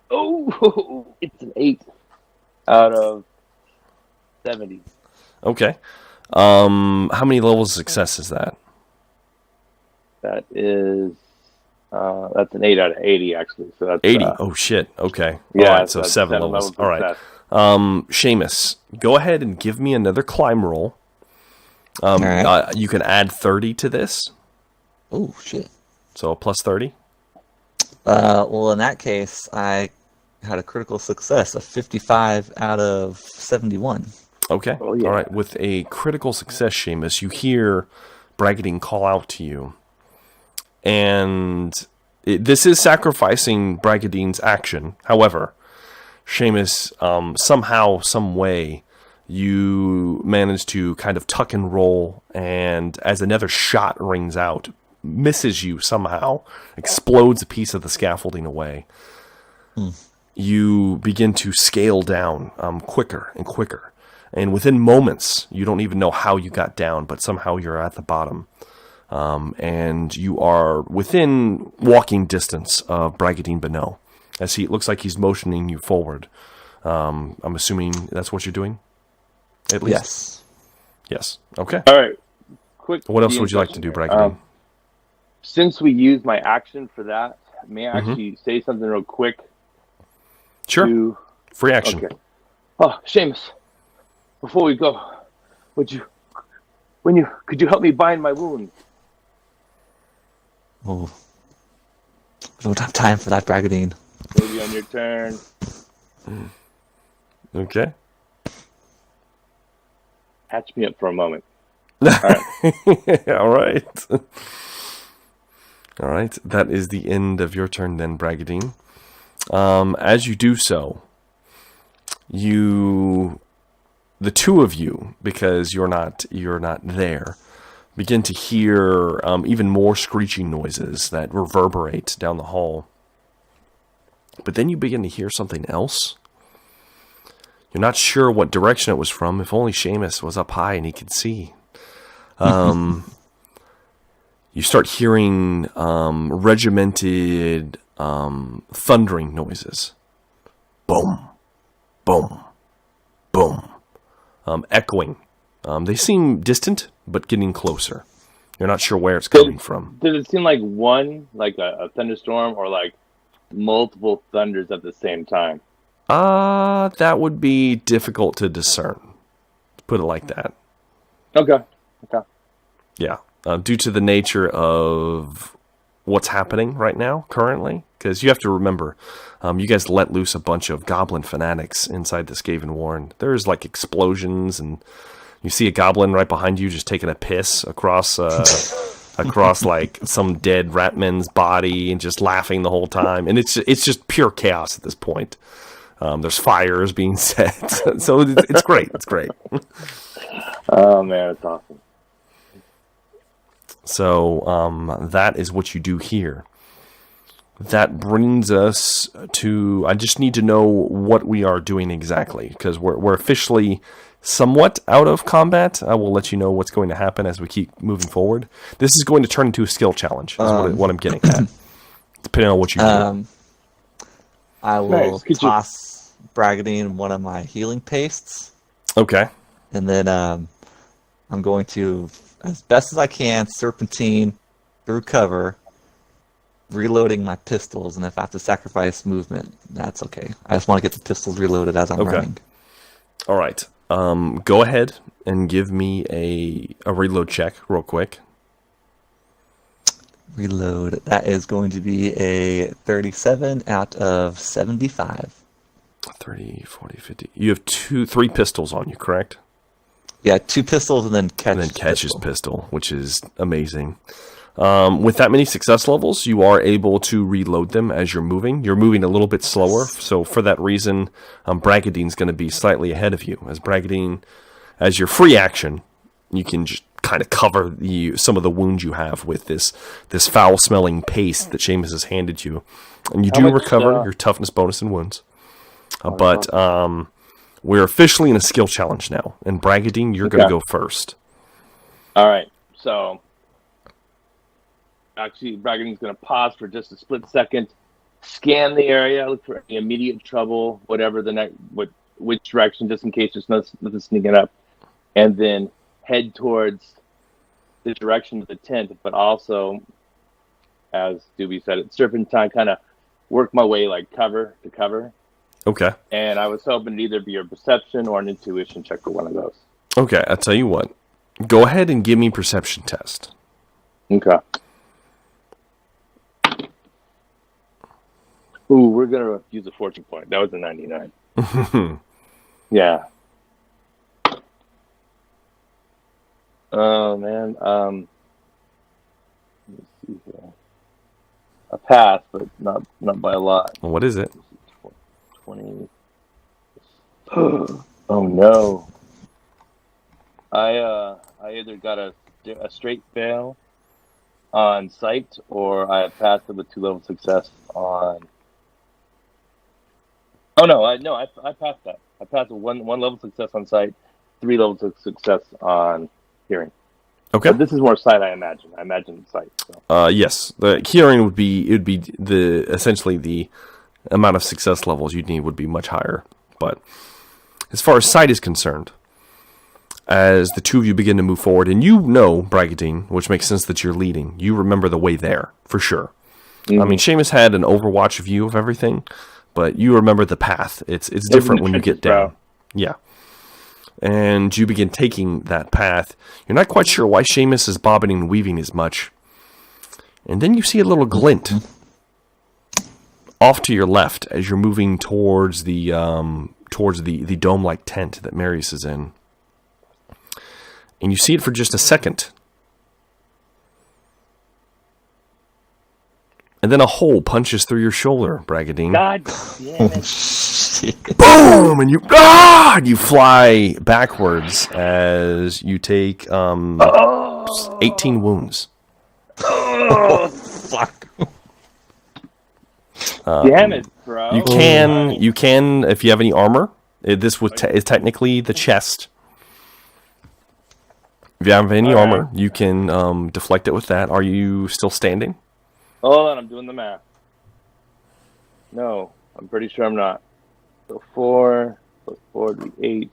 Oh, it's an 8 out of 70. Okay. How many levels of success is that? That is, that's an 8 out of 80, actually. So that's 80. Oh, shit. Okay. Yeah, All right, so that's 7 7 levels. levels All right. success. Seamus, go ahead and give me another climb roll. right. You can add 30 to this, Oh shit. so plus 30. Well, in that case, I had a critical success of 55 out of 71. Okay. Oh, yeah. All right. With a critical success, Seamus, you hear Bragadine call out to you. And this is sacrificing Bragadine's action. However, Seamus, somehow, some way, you manage to kind of tuck and roll, and as another shot rings out, misses you somehow, explodes a piece of the scaffolding away. You begin to scale down quicker and quicker. And within moments, you don't even know how you got down, but somehow you're at the bottom. and you are within walking distance of Bragadine Bonneau, as it looks like he's motioning you forward. I'm assuming that's what you're doing, at least? Yes. Yes. Okay. All right. Quick. What else would you like to do, Bragadine? Since we used my action for that, may I actually say something real quick? Sure. Free action. Okay. Oh, Seamus, before we go, could you help me bind my wound? Oh, we don't have time for that, Bragadine. Maybe on your turn. Okay. Hatch me up for a moment. All right. All right. That is the end of your turn then, Bragadine. As you do so, the two of you, because you're not there, begin to hear even more screeching noises that reverberate down the hall. But then you begin to hear something else. You're not sure what direction it was from. If only Seamus was up high and he could see. You start hearing regimented thundering noises. Boom, boom, boom. Echoing. They seem distant, but getting closer. You're not sure where it's coming from. Does it seem like one, like a thunderstorm, or like multiple thunders at the same time? That would be difficult to discern. Put it like that. Okay. Yeah. Due to the nature of what's happening right now, currently. Because you have to remember, you guys let loose a bunch of goblin fanatics inside the Skaven Warren. There's like explosions, and you see a goblin right behind you just taking a piss across like some dead ratman's body and just laughing the whole time. And it's just pure chaos at this point. There's fires being set. So it's great. It's great. Oh, man, it's awesome. So that is what you do here. That brings us to... I just need to know what we are doing exactly, because we're officially somewhat out of combat. I will let you know what's going to happen as we keep moving forward. This is going to turn into a skill challenge, is what I'm getting at, depending on what you do. I will toss Bragadine one of my healing pastes. Okay. And then I'm going to, as best as I can, serpentine through cover, reloading my pistols, and if I have to sacrifice movement, that's okay. I just want to get the pistols reloaded as I'm running. All right. Go ahead and give me a reload check real quick. Reload. That is going to be a 37 out of 75. 30, 40, 50. You have 3 pistols on you, correct? Yeah, 2 pistols and then Catch's pistol, which is amazing. With that many success levels, you are able to reload them as you're moving. You're moving a little bit slower, so for that reason, Bragadine's going to be slightly ahead of you. As Bragadine, as your free action, you can just kind of cover some of the wounds you have with this foul-smelling paste that Seamus has handed you. And you do recover your toughness bonus and wounds. But we're officially in a skill challenge now. And Bragadine, you're going to go first. All right, so... Actually, Bragadine's going to pause for just a split second, scan the area, look for any immediate trouble, whatever which direction, just in case there's nothing sneaking up, and then head towards the direction of the tent, but also, as Doobie said, it's serpentine, kind of work my way like cover to cover. Okay. And I was hoping to either be a perception or an intuition check for one of those. Okay, I'll tell you what. Go ahead and give me a perception test. Okay. Ooh, we're going to use a fortune point. That was a 99. Yeah. Oh, man. Let me see here. A pass, but not by a lot. What is it? 20. Oh, no. I either got a straight fail on sight, or I passed it with 2 level success on... Oh, no, I passed that. I passed one level success on sight, 3 levels of success on hearing. Okay. But this is more sight, I imagine. I imagine sight. So. Yes, the hearing would be essentially the amount of success levels you'd need would be much higher. But as far as sight is concerned, as the two of you begin to move forward, and you know Bragadine, which makes sense that you're leading, you remember the way there for sure. Mm-hmm. I mean, Seamus had an overwatch view of everything, but you remember the path. It's different when you get down. Bro. Yeah. And you begin taking that path. You're not quite sure why Seamus is bobbing and weaving as much. And then you see a little glint off to your left as you're moving towards the dome-like tent that Marius is in. And you see it for just a second. And then a hole punches through your shoulder, Bragadine. God damn it. Boom! And you fly backwards as you take 18 wounds. Oh, fuck. Damn it, bro. You can, if you have any armor, this is technically the chest. If you have any armor, you can deflect it with that. Are you still standing? Hold on, I'm doing the math. No, I'm pretty sure I'm not. So 4 plus 4 would be 8.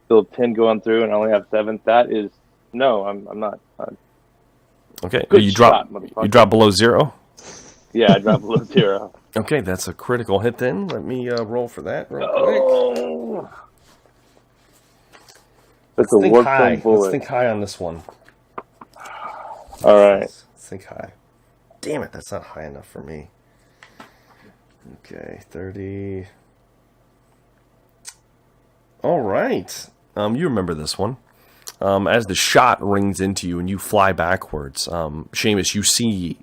Still 10 going through, and I only have 7. That is no, I'm not. Okay, Good you shot, drop below 0. Yeah, I dropped below 0. Okay, that's a critical hit. Then let me roll for that real quick. That's a warp high. bullet. Let's think high on this one. All right. Let's think high. Damn it, that's not high enough for me. Okay, 30. All right. You remember this one. As the shot rings into you and you fly backwards, Seamus, you see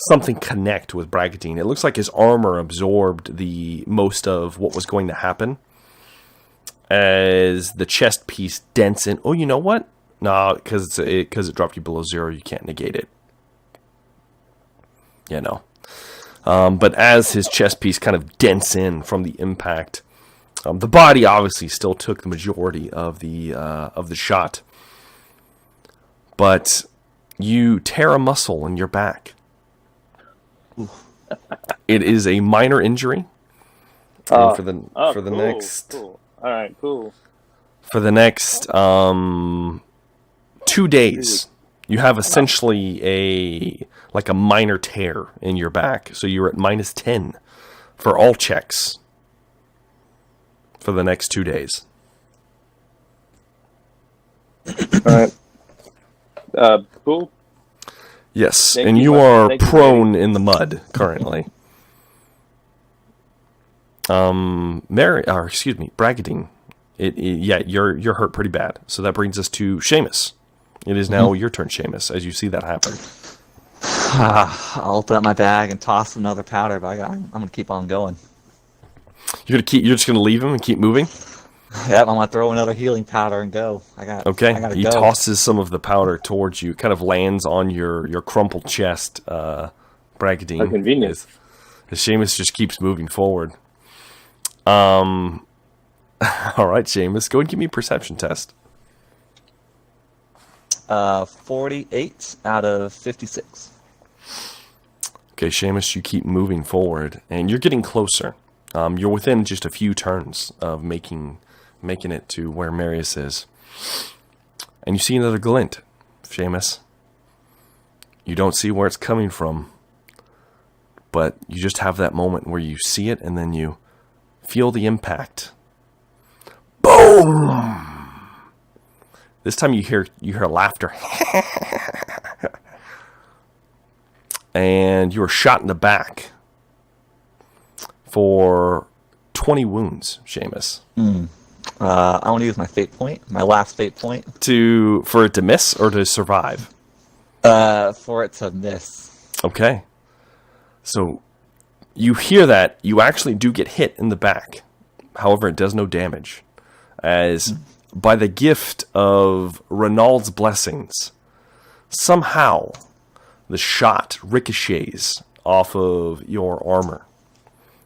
something connect with Bragadine. It looks like his armor absorbed the most of what was going to happen. As the chest piece dents in. Oh, you know what? No, because it dropped you below 0, you can't negate it. Yeah, no. But as his chest piece kind of dents in from the impact, the body obviously still took the majority of the shot. But you tear a muscle in your back. It is a minor injury. For the cool, next. Cool. All right, cool. For the next 2 days, you have essentially a minor tear in your back. So you're at -10 for all checks for the next 2 days. All right. Cool. Yes, Thank and you, you buddy. are Thank you, prone in the mud currently. Bragadine. You're hurt pretty bad. So that brings us to Seamus. It is now your turn, Seamus, as you see that happen. I'll open up my bag and toss another powder, but I'm gonna keep on going. You're just gonna leave him and keep moving? Yep, I'm gonna throw another healing powder and go. Okay. I gotta He go. tosses some of the powder towards you. It kind of lands on your crumpled chest, Bragadine. How convenient. As Seamus just keeps moving forward. All right, Seamus, go and give me a perception test. 48 out of 56. Okay, Seamus, you keep moving forward, and you're getting closer. You're within just a few turns of making it to where Marius is. And you see another glint, Seamus. You don't see where it's coming from, but you just have that moment where you see it, and then you feel the impact. Boom! This time you hear laughter. And you are shot in the back for 20 wounds, Seamus. I want to use my fate point, my last fate point. For it to miss or to survive? For it to miss. Okay. So you hear that. You actually do get hit in the back. However, it does no damage. As by the gift of Renaald's blessings, somehow the shot ricochets off of your armor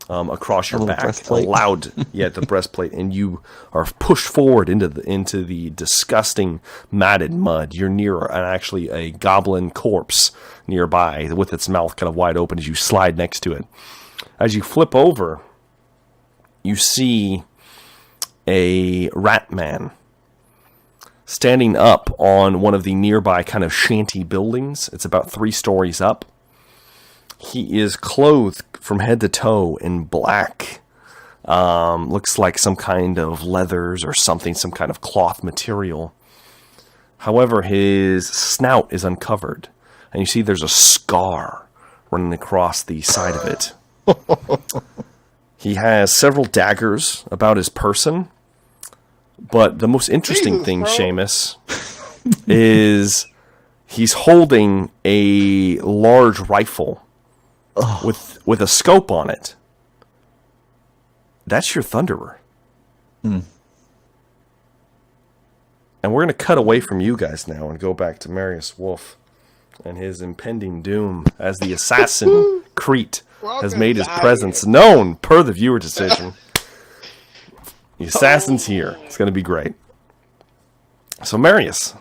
across your little back, breastplate. the breastplate, and you are pushed forward into the disgusting matted mud. You're near actually a goblin corpse nearby with its mouth kind of wide open as you slide next to it. As you flip over, you see a rat man standing up on one of the nearby kind of shanty buildings. It's about 3 stories up. He is clothed from head to toe in black. Looks like some kind of leathers or something, some kind of cloth material. However, his snout is uncovered, and you see there's a scar running across the side of it. He has several daggers about his person, but the most interesting thing, bro. Seamus, is he's holding a large rifle with a scope on it. That's your Thunderer. And we're going to cut away from you guys now and go back to Marius Wolf and his impending doom as the assassin Crete has made his presence known per the viewer decision. The assassin's here. It's going to be great. So Marius,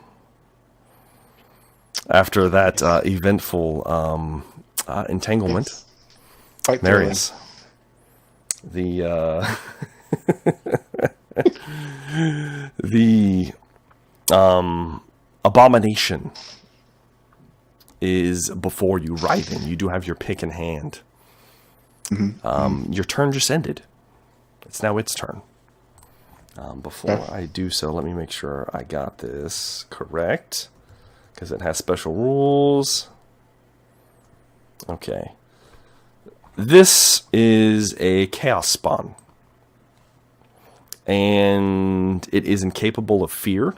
after that eventful entanglement, Quite Marius, the abomination is before you, writhing. You do have your pick in hand. Your turn just ended. It's now its turn. Before I do so, let me make sure I got this correct, because it has special rules. Okay. This is a chaos spawn, and it is incapable of fear.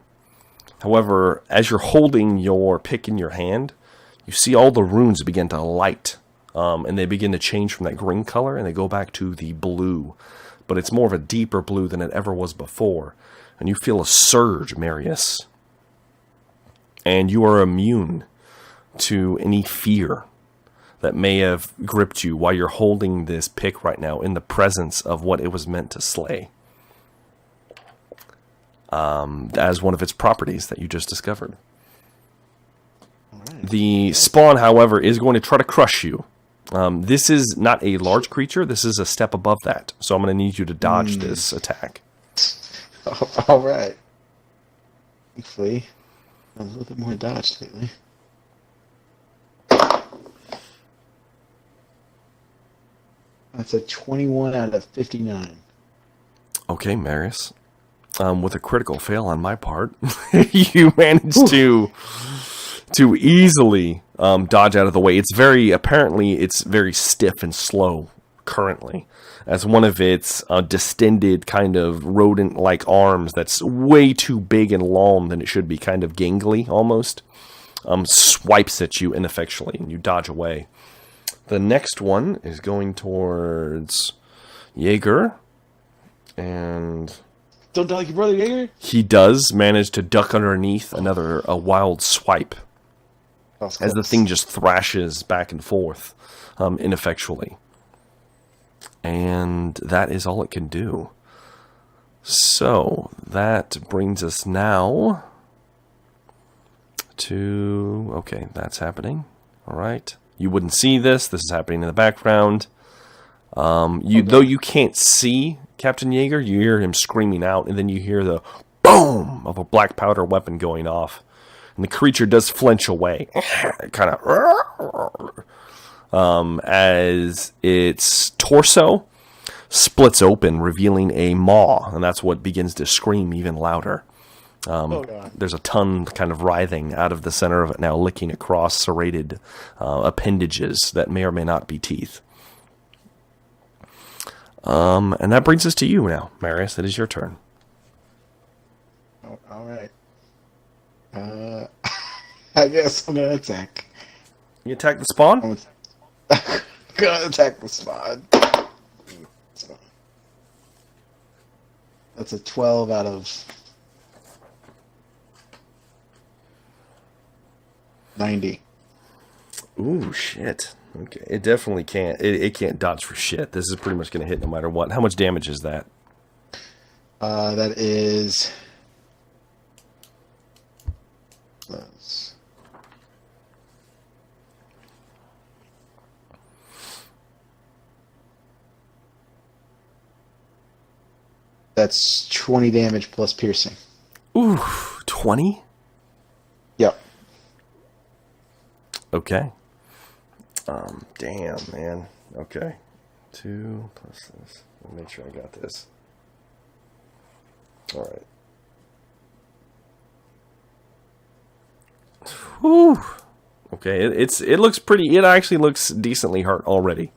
However, as you're holding your pick in your hand, you see all the runes begin to light, and they begin to change from that green color, and they go back to the blue. But it's more of a deeper blue than it ever was before. And you feel a surge, Marius. And you are immune to any fear that may have gripped you while you're holding this pick right now in the presence of what it was meant to slay. As one of its properties that you just discovered. Right. The spawn, however, is going to try to crush you. This is not a large creature. This is a step above that. So I'm going to need you to dodge this attack. All right. Thankfully, I'm a little bit more dodged lately. That's a 21 out of 59. Okay, Marius. With a critical fail on my part, you managed to easily dodge out of the way. It's very stiff and slow currently, as one of its distended kind of rodent-like arms that's way too big and long than it should be, kind of gangly almost, swipes at you ineffectually, and you dodge away. The next one is going towards Jaeger, and don't die like your brother, Jaeger. He does manage to duck underneath a wild swipe. As the thing just thrashes back and forth ineffectually. And that is all it can do. So, that brings us now to... Okay, that's happening. All right. You wouldn't see this. This is happening in the background. Though you can't see Captain Jaeger, you hear him screaming out, and then you hear the boom of a black powder weapon going off. And the creature does flinch away, kind of, as its torso splits open, revealing a maw, and that's what begins to scream even louder. There's a tongue kind of writhing out of the center of it now, licking across serrated appendages that may or may not be teeth. And that brings us to you now, Marius. It is your turn. Oh, all right. I guess I'm gonna attack. You attack the spawn? I'm gonna attack the spawn. That's a 12 out of 90. Ooh, shit. Okay, it definitely can't. It can't dodge for shit. This is pretty much going to hit no matter what. How much damage is that? That is. That's 20 damage plus piercing. Ooh, 20? Yep. Okay. Damn, man. Okay. 2 plus this. Let me make sure I got this. All right. Whew. Okay, it looks pretty. It actually looks decently hurt already.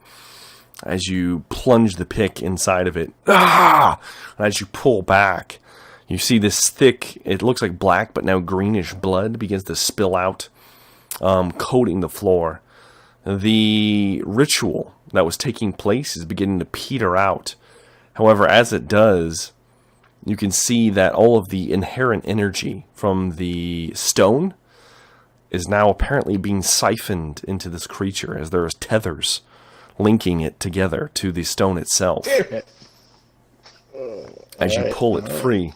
As you plunge the pick inside of it, as you pull back, you see this thick. It looks like black, but now greenish blood begins to spill out, coating the floor. The ritual that was taking place is beginning to peter out. However, as it does, you can see that all of the inherent energy from the stone is now apparently being siphoned into this creature as there is tethers linking it together to the stone itself. Damn it. As you pull it free.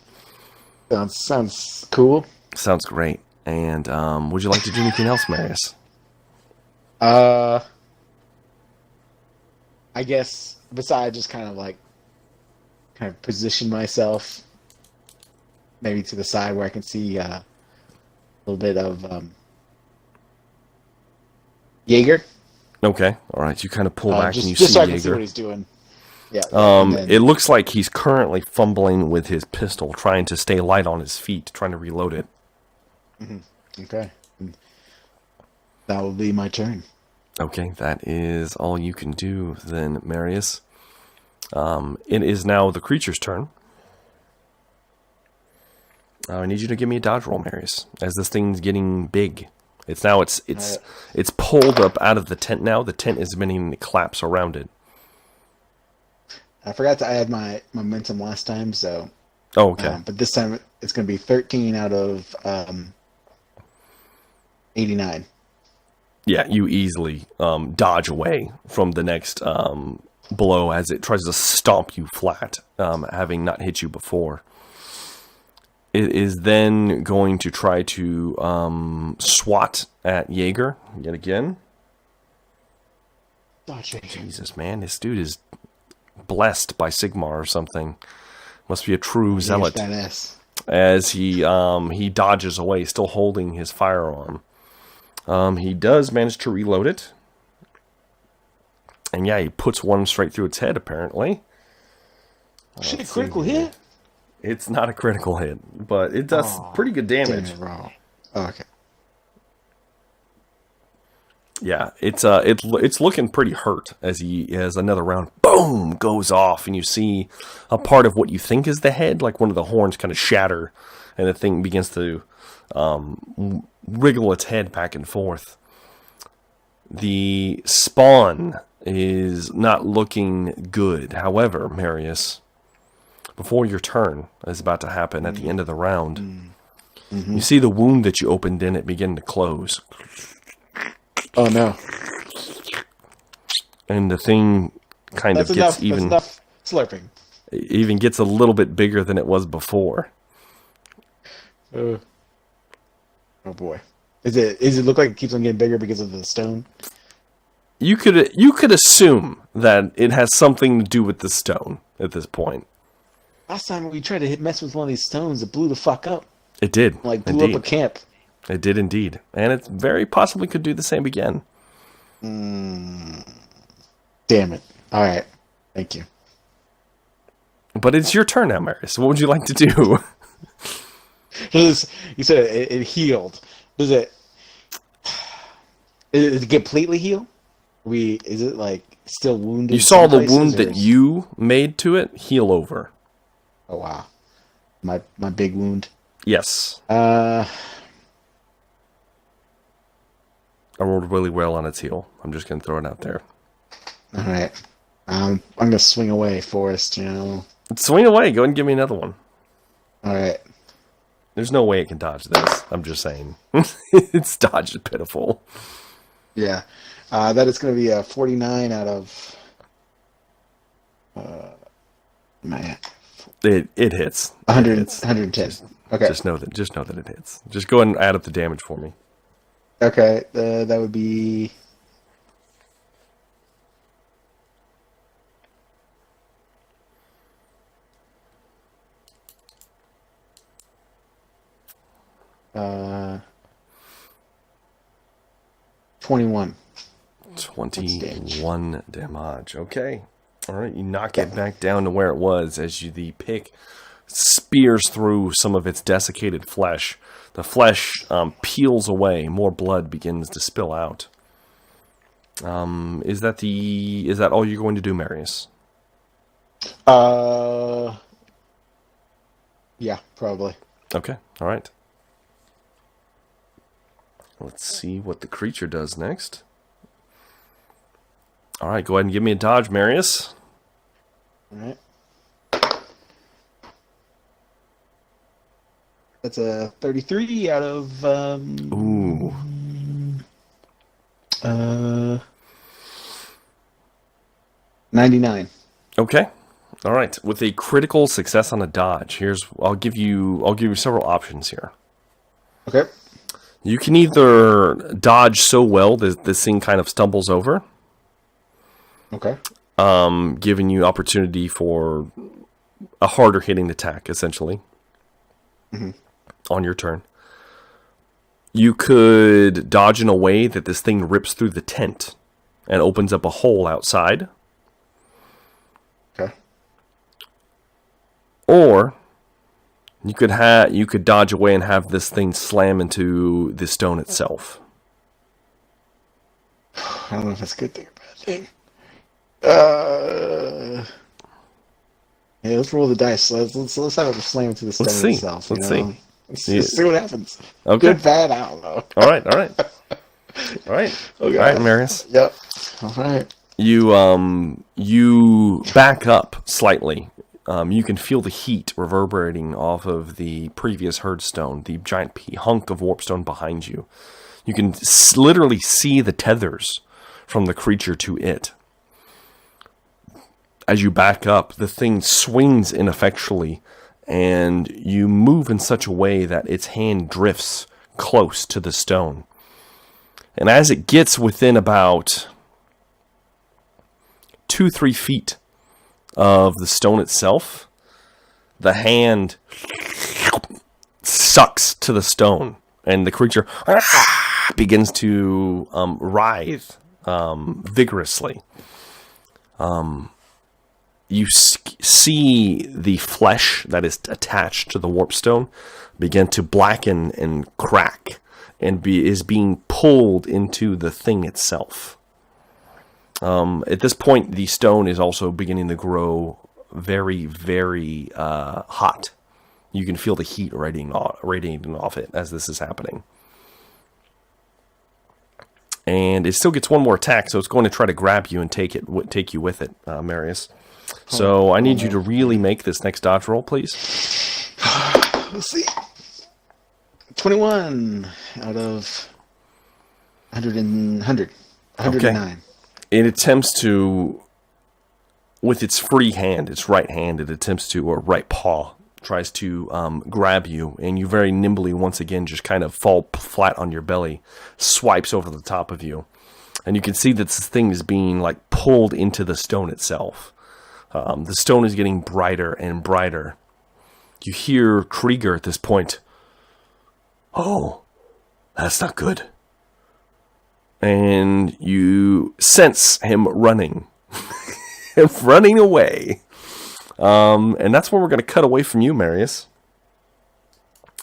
Sounds cool. Sounds great. And would you like to do anything else, Marius? I guess besides just kind of position myself maybe to the side where I can see a little bit of Jaeger. Okay. All right. You kind of pull back and you just see so I can see Jaeger. what he's doing. Yeah. It looks like he's currently fumbling with his pistol, trying to stay light on his feet, trying to reload it. Mm-hmm. Okay. That will be my turn. Okay, that is all you can do then, Marius. It is now the creature's turn. I need you to give me a dodge roll, Marius, as this thing's getting big. It's pulled up out of the tent now. The tent is beginning to collapse around it. I forgot to add my momentum last time, so. Oh, okay. But this time it's going to be 13 out of 89. Yeah, you easily dodge away from the next blow as it tries to stomp you flat, having not hit you before. It is then going to try to swat at Jaeger yet again. Jesus, man, this dude is blessed by Sigmar or something. Must be a true zealot. As he dodges away, still holding his firearm. He does manage to reload it. And yeah, he puts one straight through its head, apparently. Shit, a critical hit? It's not a critical hit, but it does pretty good damage. Damn it, wrong. Oh, okay. Yeah, it's looking pretty hurt as another round, boom, goes off, and you see a part of what you think is the head, like one of the horns kind of shatter, and the thing begins to wriggle its head back and forth. The spawn is not looking good. However, Marius, before your turn is about to happen at the end of the round, you see the wound that you opened in it begin to close. Oh no! And the thing kind of gets even slurping. Even gets a little bit bigger than it was before. Oh boy! Is it look like it keeps on getting bigger because of the stone? You could assume that it has something to do with the stone at this point. Last time we tried to mess with one of these stones, it blew the fuck up. It did. Like blew up a camp. It did indeed. And it very possibly could do the same again. Damn it. Alright. Thank you. But it's your turn now, Marius. What would you like to do? You said it healed. Does it completely heal? Is it like still wounded? You saw the wound that you made to it heal over. Oh wow. My big wound. Yes. I rolled really well on its heal. I'm just going to throw it out there. All right. I'm going to swing away, Forrest, you know. Swing away. Go ahead and give me another one. All right. There's no way it can dodge this. I'm just saying. Its dodge is pitiful. Yeah. That is going to be a 49 out of. Man, It hits. 100, It hits. 110. Okay. Just know that it hits. Just go ahead and add up the damage for me. Okay. That would be. Uh, 21. 21 damage. Okay. All right. You knock it back down to where it was as the pick spears through some of its desiccated flesh. The flesh peels away. More blood begins to spill out. Is that all you're going to do, Marius? Yeah, probably. Okay. All right. Let's see what the creature does next. All right, go ahead and give me a dodge, Marius. All right. That's a 33 out of 99. Okay. All right. With a critical success on a dodge, I'll give you several options here. Okay. You can either dodge so well that this thing kind of stumbles over, Okay. giving you opportunity for a harder hitting attack, essentially, on your turn. You could dodge in a way that this thing rips through the tent and opens up a hole outside. Okay. Or you could dodge away and have this thing slam into the stone itself. I don't know if that's a good thing or bad thing. Yeah, let's roll the dice. Let's have it slam into the stone itself. Let's see. Let's see what happens. Okay. Good, bad, I don't know. All right. Okay. All right, Marius. Yep. All right. You back up slightly. You can feel the heat reverberating off of the previous herdstone, the giant hunk of warpstone behind you. You can literally see the tethers from the creature to it. As you back up, the thing swings ineffectually, and you move in such a way that its hand drifts close to the stone. And as it gets within about 2-3 feet of the stone itself, the hand sucks to the stone, and the creature begins to writhe vigorously. You see the flesh that is attached to the warpstone begin to blacken and crack, and is being pulled into the thing itself. At this point, the stone is also beginning to grow very, very hot. You can feel the heat radiating off it as this is happening. And it still gets one more attack, so it's going to try to grab you and take you with it, Marius. So I need you to really make this next dodge roll, please. Let's see. 21 out of 109. Okay. It attempts to, with its free hand, its right hand, or right paw, tries to grab you, and you very nimbly, once again, just kind of fall flat on your belly, swipes over the top of you. And you can see that this thing is being like pulled into the stone itself. The stone is getting brighter and brighter. You hear Krieger at this point. Oh, that's not good. And you sense him running. Running away. And that's where we're going to cut away from you, Marius.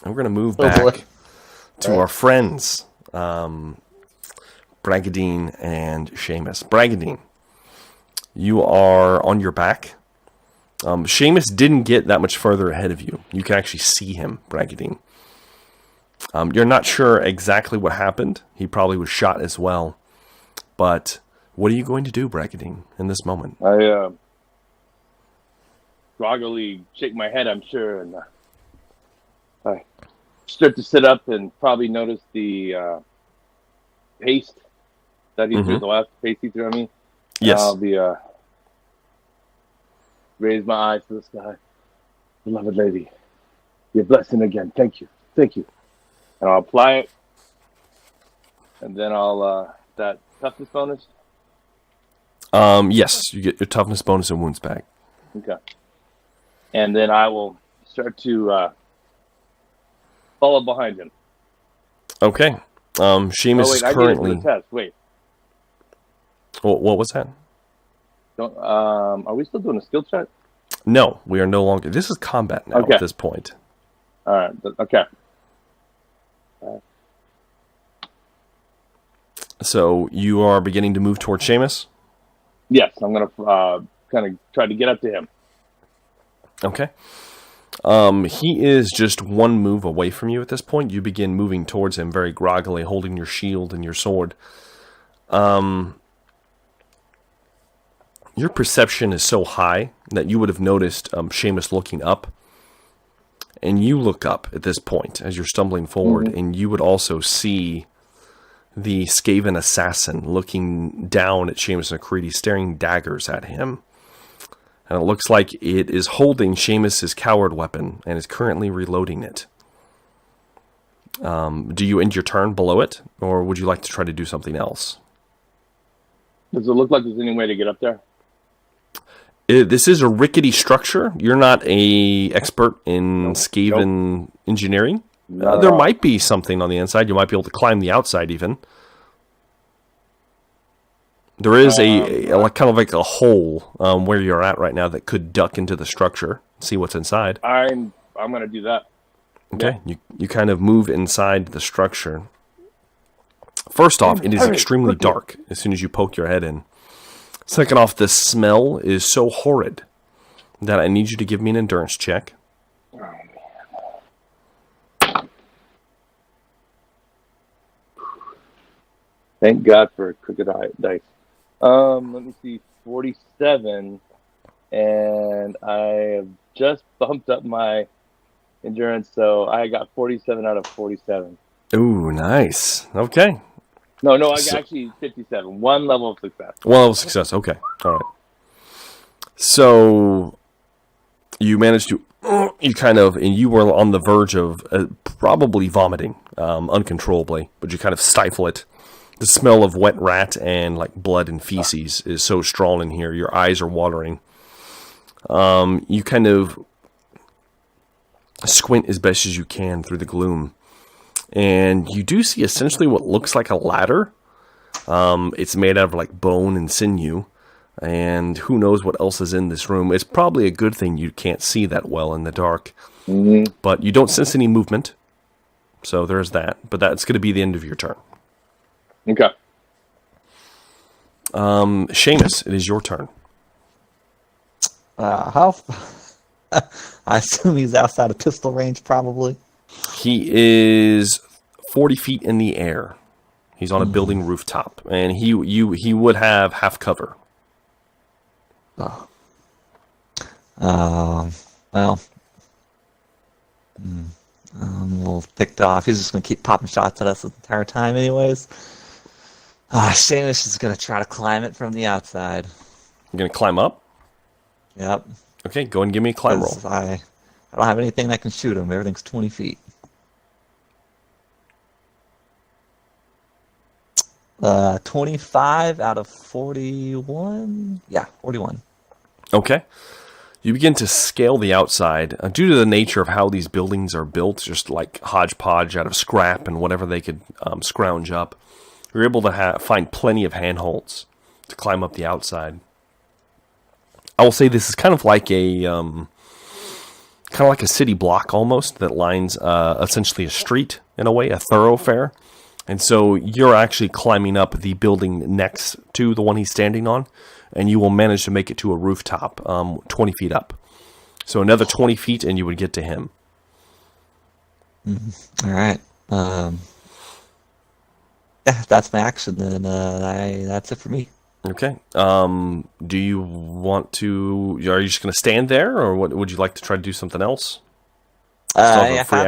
And we're going to move back to our friends, Bragadine and Seamus. Bragadine, you are on your back. Seamus didn't get that much further ahead of you. You can actually see him, Bragadine. You're not sure exactly what happened. He probably was shot as well. But what are you going to do, Bragadine, in this moment? I groggily shake my head, I'm sure, and I start to sit up and probably notice the paste that he threw the last face he threw at me. Yes. I'll be raise my eyes to the sky. Beloved lady, your blessing again. Thank you. Thank you. And I'll apply it. And then I'll that toughness bonus. Yes, you get your toughness bonus and wounds back. Okay. And then I will start to follow behind him. Okay. Seamus Oh wait, is I currently. did the test. Wait. What was that? Don't. Are we still doing a skill check? No, we are no longer. This is combat now Okay. at this point. All right. Okay. So you are beginning to move towards Seamus? Yes, I'm gonna kind of try to get up to him. Okay. He is just one move away from you at this point. You begin moving towards him very groggily, holding your shield and your sword. Your perception is so high that you would have noticed Seamus looking up. And you look up at this point as you're stumbling forward, and you would also see the Skaven assassin looking down at Seamus McCready, staring daggers at him. And it looks like it is holding Seamus' coward weapon and is currently reloading it. Do you end your turn below it, or would you like to try to do something else? Does it look like there's any way to get up there? This is a rickety structure. You're not a expert in Skaven engineering. There might be something on the inside. You might be able to climb the outside even. There is a kind of like a hole where you're at right now that could duck into the structure. See what's inside. I'm gonna do that. Okay, you kind of move inside the structure. First off, it is extremely dark as soon as you poke your head in. Second off, the smell is so horrid that I need you to give me an endurance check. Oh, man. Thank God for crooked dice. Let me see, 47, and I have just bumped up my endurance, so I got 47 out of 47. Ooh, nice. Okay. No, I got actually 57. One level of success. One level of success. Okay. All right. So you managed to, and you were on the verge of probably vomiting uncontrollably, but you kind of stifle it. The smell of wet rat and like blood and feces is so strong in here. Your eyes are watering. You kind of squint as best as you can through the gloom. And you do see essentially what looks like a ladder. It's made out of like bone and sinew. And who knows what else is in this room. It's probably a good thing you can't see that well in the dark. Mm-hmm. But you don't sense any movement. So there's that. But that's going to be the end of your turn. Okay. Seamus, it is your turn. How? I assume he's outside of pistol range, probably. He is 40 feet in the air. He's on a building rooftop, and he would have half cover. Oh. Well, I'm a little ticked off. He's just going to keep popping shots at us the entire time anyways. Seamus is going to try to climb it from the outside. You're going to climb up? Yep. Okay, go and give me a climb roll. 'Cause I don't have anything that can shoot him. Everything's 20 feet. 25 out of 41? Yeah, 41. Okay. You begin to scale the outside. Due to the nature of how these buildings are built, just like hodgepodge out of scrap and whatever they could scrounge up, you're able to find plenty of handholds to climb up the outside. I will say this is kind of like a city block almost that lines essentially a street in a way, a thoroughfare. And so you're actually climbing up the building next to the one he's standing on, and you will manage to make it to a rooftop 20 feet up. So another 20 feet and you would get to him. Mm-hmm. All right. Yeah, that's my action, then that's it for me. Okay. Do you want to... Are you just going to stand there, or what? Would you like to try to do something else? If I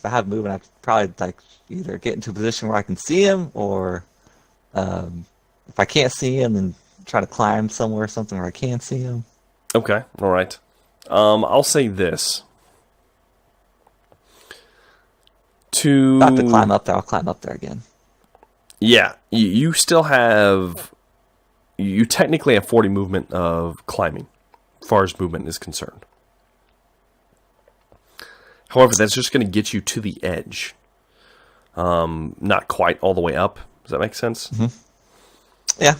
have movement, I'd probably like either get into a position where I can see him, or If I can't see him, then try to climb somewhere or something where I can see him. Okay, all right. I'll say this. If I have to climb up there, I'll climb up there again. Yeah, you still have... You technically have 40 movement of climbing, as far as movement is concerned. However, that's just going to get you to the edge. Not quite all the way up. Does that make sense? Mm-hmm. Yeah.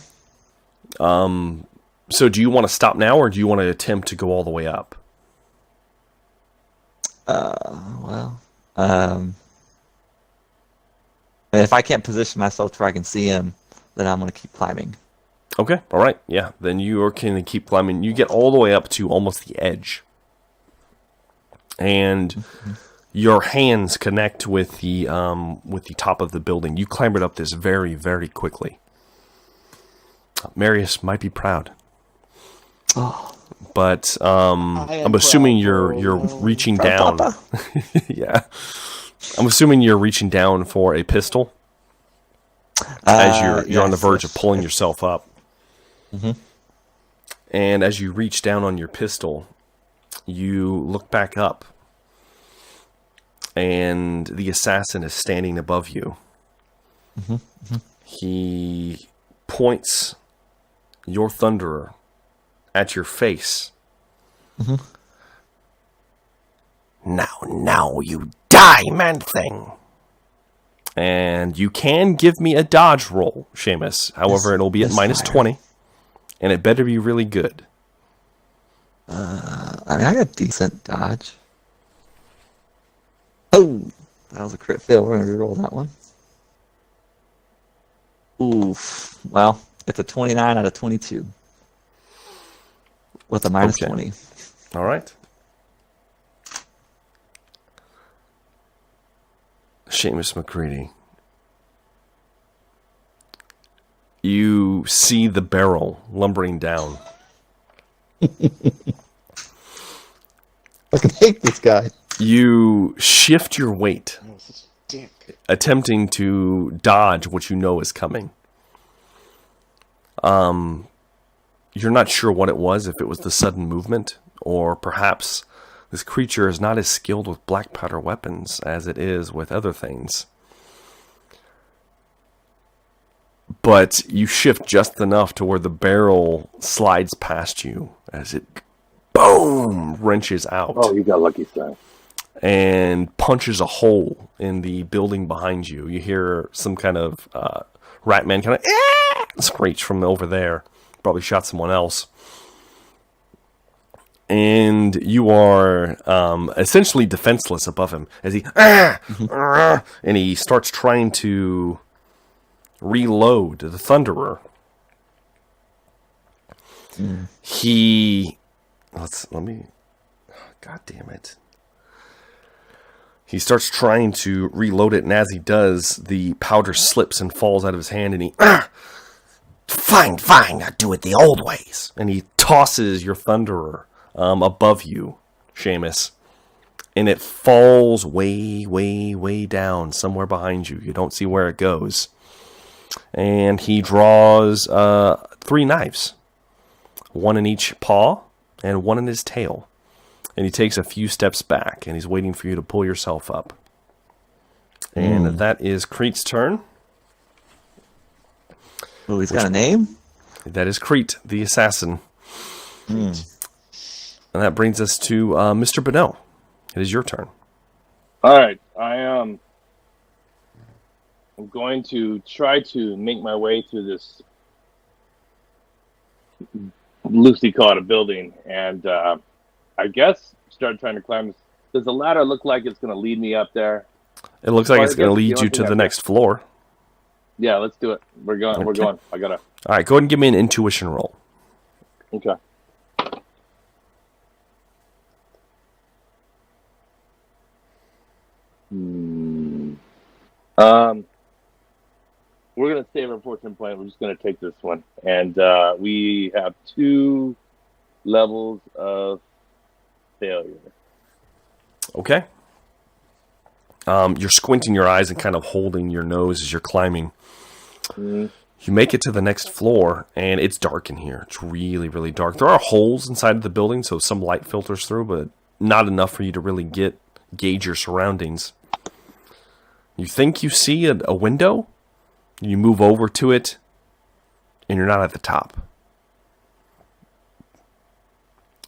So do you want to stop now, or do you want to attempt to go all the way up? If I can't position myself to where I can see him, then I'm going to keep climbing. Okay, all right, yeah. Then you are going to keep climbing. You get all the way up to almost the edge. And your hands connect with the top of the building. You clambered up this very, very quickly. Marius might be proud. Oh, But I'm assuming you're reaching down. Yeah. I'm assuming you're reaching down for a pistol as you're on the verge of pulling yourself up. Mm-hmm. And as you reach down on your pistol, you look back up, and the assassin is standing above you. Mm-hmm. Mm-hmm. He points your thunderer at your face. Mm-hmm. Now you die, man-thing. And you can give me a dodge roll, Seamus. However, it'll be at minus 20. And it better be really good. I got decent dodge. Oh, that was a crit fail. We're going to reroll that one. Oof. Well, it's a 29 out of 22. With a minus 20. All right. Seamus McCready. You see the barrel lumbering down. I can hate this guy. You shift your weight, attempting to dodge what you know is coming. You're not sure what it was, if it was the sudden movement, or perhaps this creature is not as skilled with black powder weapons as it is with other things. But you shift just enough to where the barrel slides past you as it, boom, wrenches out. Oh, you got lucky, son. And punches a hole in the building behind you. You hear some kind of rat man kind of screech from over there. Probably shot someone else. And you are essentially defenseless above him as he and he starts trying to reload the Thunderer. God damn it. He starts trying to reload it, and as he does, the powder slips and falls out of his hand, and he, fine, I'll do it the old ways. And he tosses your Thunderer above you, Seamus. And it falls way, way, way down somewhere behind you. You don't see where it goes. And he draws 3 knives. 1 in each paw and 1 in his tail. And he takes a few steps back, and he's waiting for you to pull yourself up. And that is Crete's turn. Oh, he's got a name? That is Crete, the assassin. And that brings us to Mr. Bonneau. It is your turn. All right, I'm going to try to make my way through this loosely called a building, and I guess start trying to climb. Does the ladder look like it's going to lead me up there? It looks like it's going to lead you to the next floor. Yeah, let's do it. We're going. Okay. We're going. I gotta. All right, go ahead and give me an intuition roll. Okay. We're gonna save our fortune point. We're just gonna take this one, and we have 2 levels of failure. Okay. You're squinting your eyes and kind of holding your nose as you're climbing. You make it to the next floor, and it's dark in here. It's really, really dark. There are holes inside of the building, so some light filters through, but not enough for you to really gauge your surroundings. You think you see a window. You move over to it, and you're not at the top.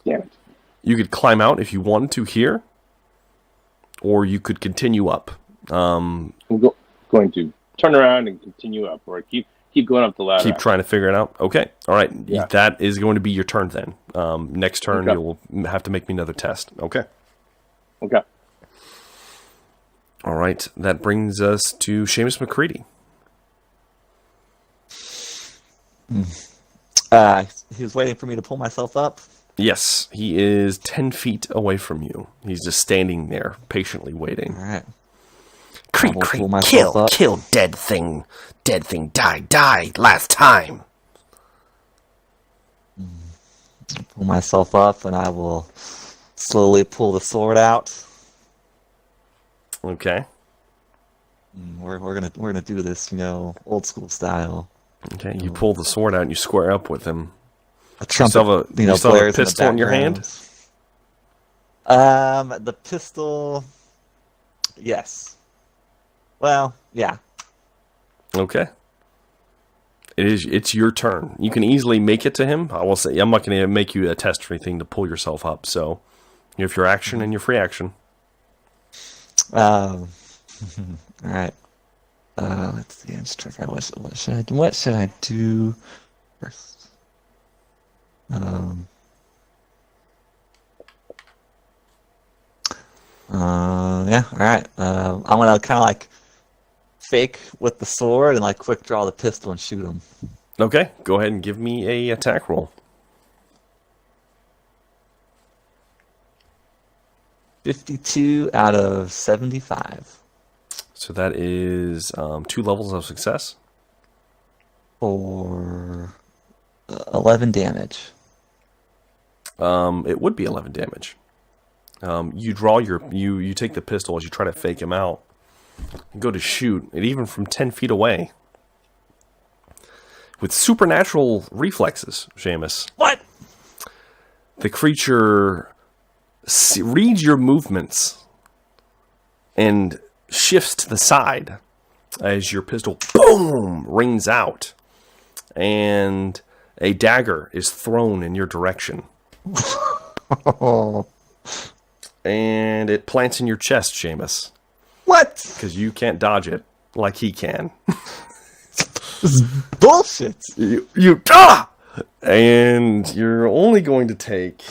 Yeah. You could climb out if you wanted to here, or you could continue up. I'm going to turn around and continue up, or keep going up the ladder. Keep trying to figure it out. Okay. All right. Yeah. That is going to be your turn then. Next turn, Okay. you'll have to make me another test. Okay. Okay. All right. That brings us to Seamus McCready. He was waiting for me to pull myself up. Yes, he is 10 feet away from you. He's just standing there, patiently waiting. All right. Creep, will creep, pull myself up. kill, dead thing, die, last time. Pull myself up, and I will slowly pull the sword out. Okay. We're gonna do this, old school style. Okay, you pull the sword out and you square up with him. A trumpet, you still have a blares in the pistol in your hand? background. The pistol, yes. Well, yeah. Okay. It's your turn. You can easily make it to him. I will say, I'm not going to make you a test or anything to pull yourself up. So you have your action and your free action. All right. Let's see. I'm just trying to figure out what should I do first? Yeah. All right. I'm gonna kind of like fake with the sword and like quick draw the pistol and shoot him. Okay, go ahead and give me a attack roll. 52 out of 75 So that is 2 levels of success. for 11 damage. It would be 11 damage. You draw you take the pistol as you try to fake him out. And go to shoot it even from 10 feet away. With supernatural reflexes, Seamus. What? The creature reads your movements and shifts to the side as your pistol, boom, rings out. And a dagger is thrown in your direction. Oh. And it plants in your chest, Seamus. What? Because you can't dodge it like he can. This is bullshit. And you're only going to take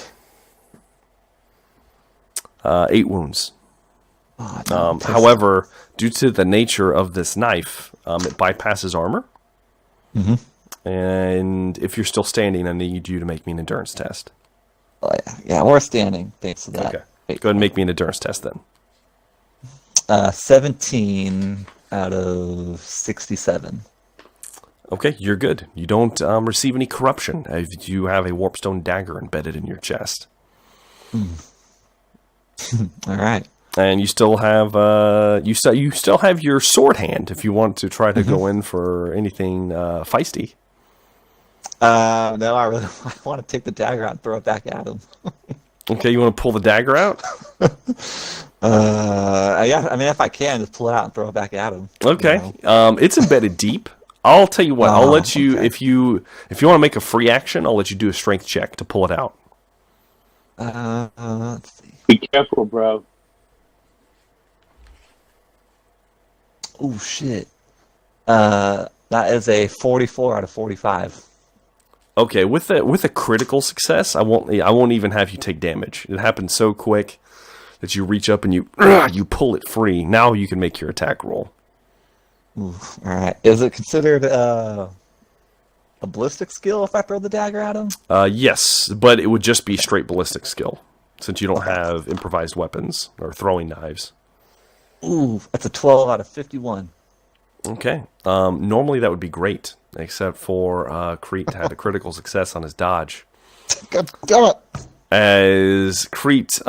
8 wounds. Oh, no, However, due to the nature of this knife, it bypasses armor. Mm-hmm. And if you're still standing, I need you to make me an endurance test. Oh, yeah, we're standing thanks to that. Okay. Go ahead and make me an endurance test then. 17 out of 67. Okay, you're good. You don't receive any corruption as you have a warpstone dagger embedded in your chest. All right. And you still have you still have your sword hand if you want to try to go in for anything feisty. No, I want to take the dagger out and throw it back at him. Okay, you want to pull the dagger out? Yeah, I mean, if I can, just pull it out and throw it back at him. Okay, it's embedded deep. I'll tell you what. I'll let you okay. if you want to make a free action. I'll let you do a strength check to pull it out. Let's see. Be careful, bro. Oh shit. That is a 44 out of 45. Okay, with a critical success, I won't even have you take damage. It happens so quick that you reach up and you pull it free. Now you can make your attack roll. Ooh, all right. Is it considered a ballistic skill if I throw the dagger at him? Yes, but it would just be straight ballistic skill since you don't have improvised weapons or throwing knives. Ooh, that's a 12 out of 51. Okay. Normally that would be great, except for Crete had a critical success on his dodge. God damn it! As Crete,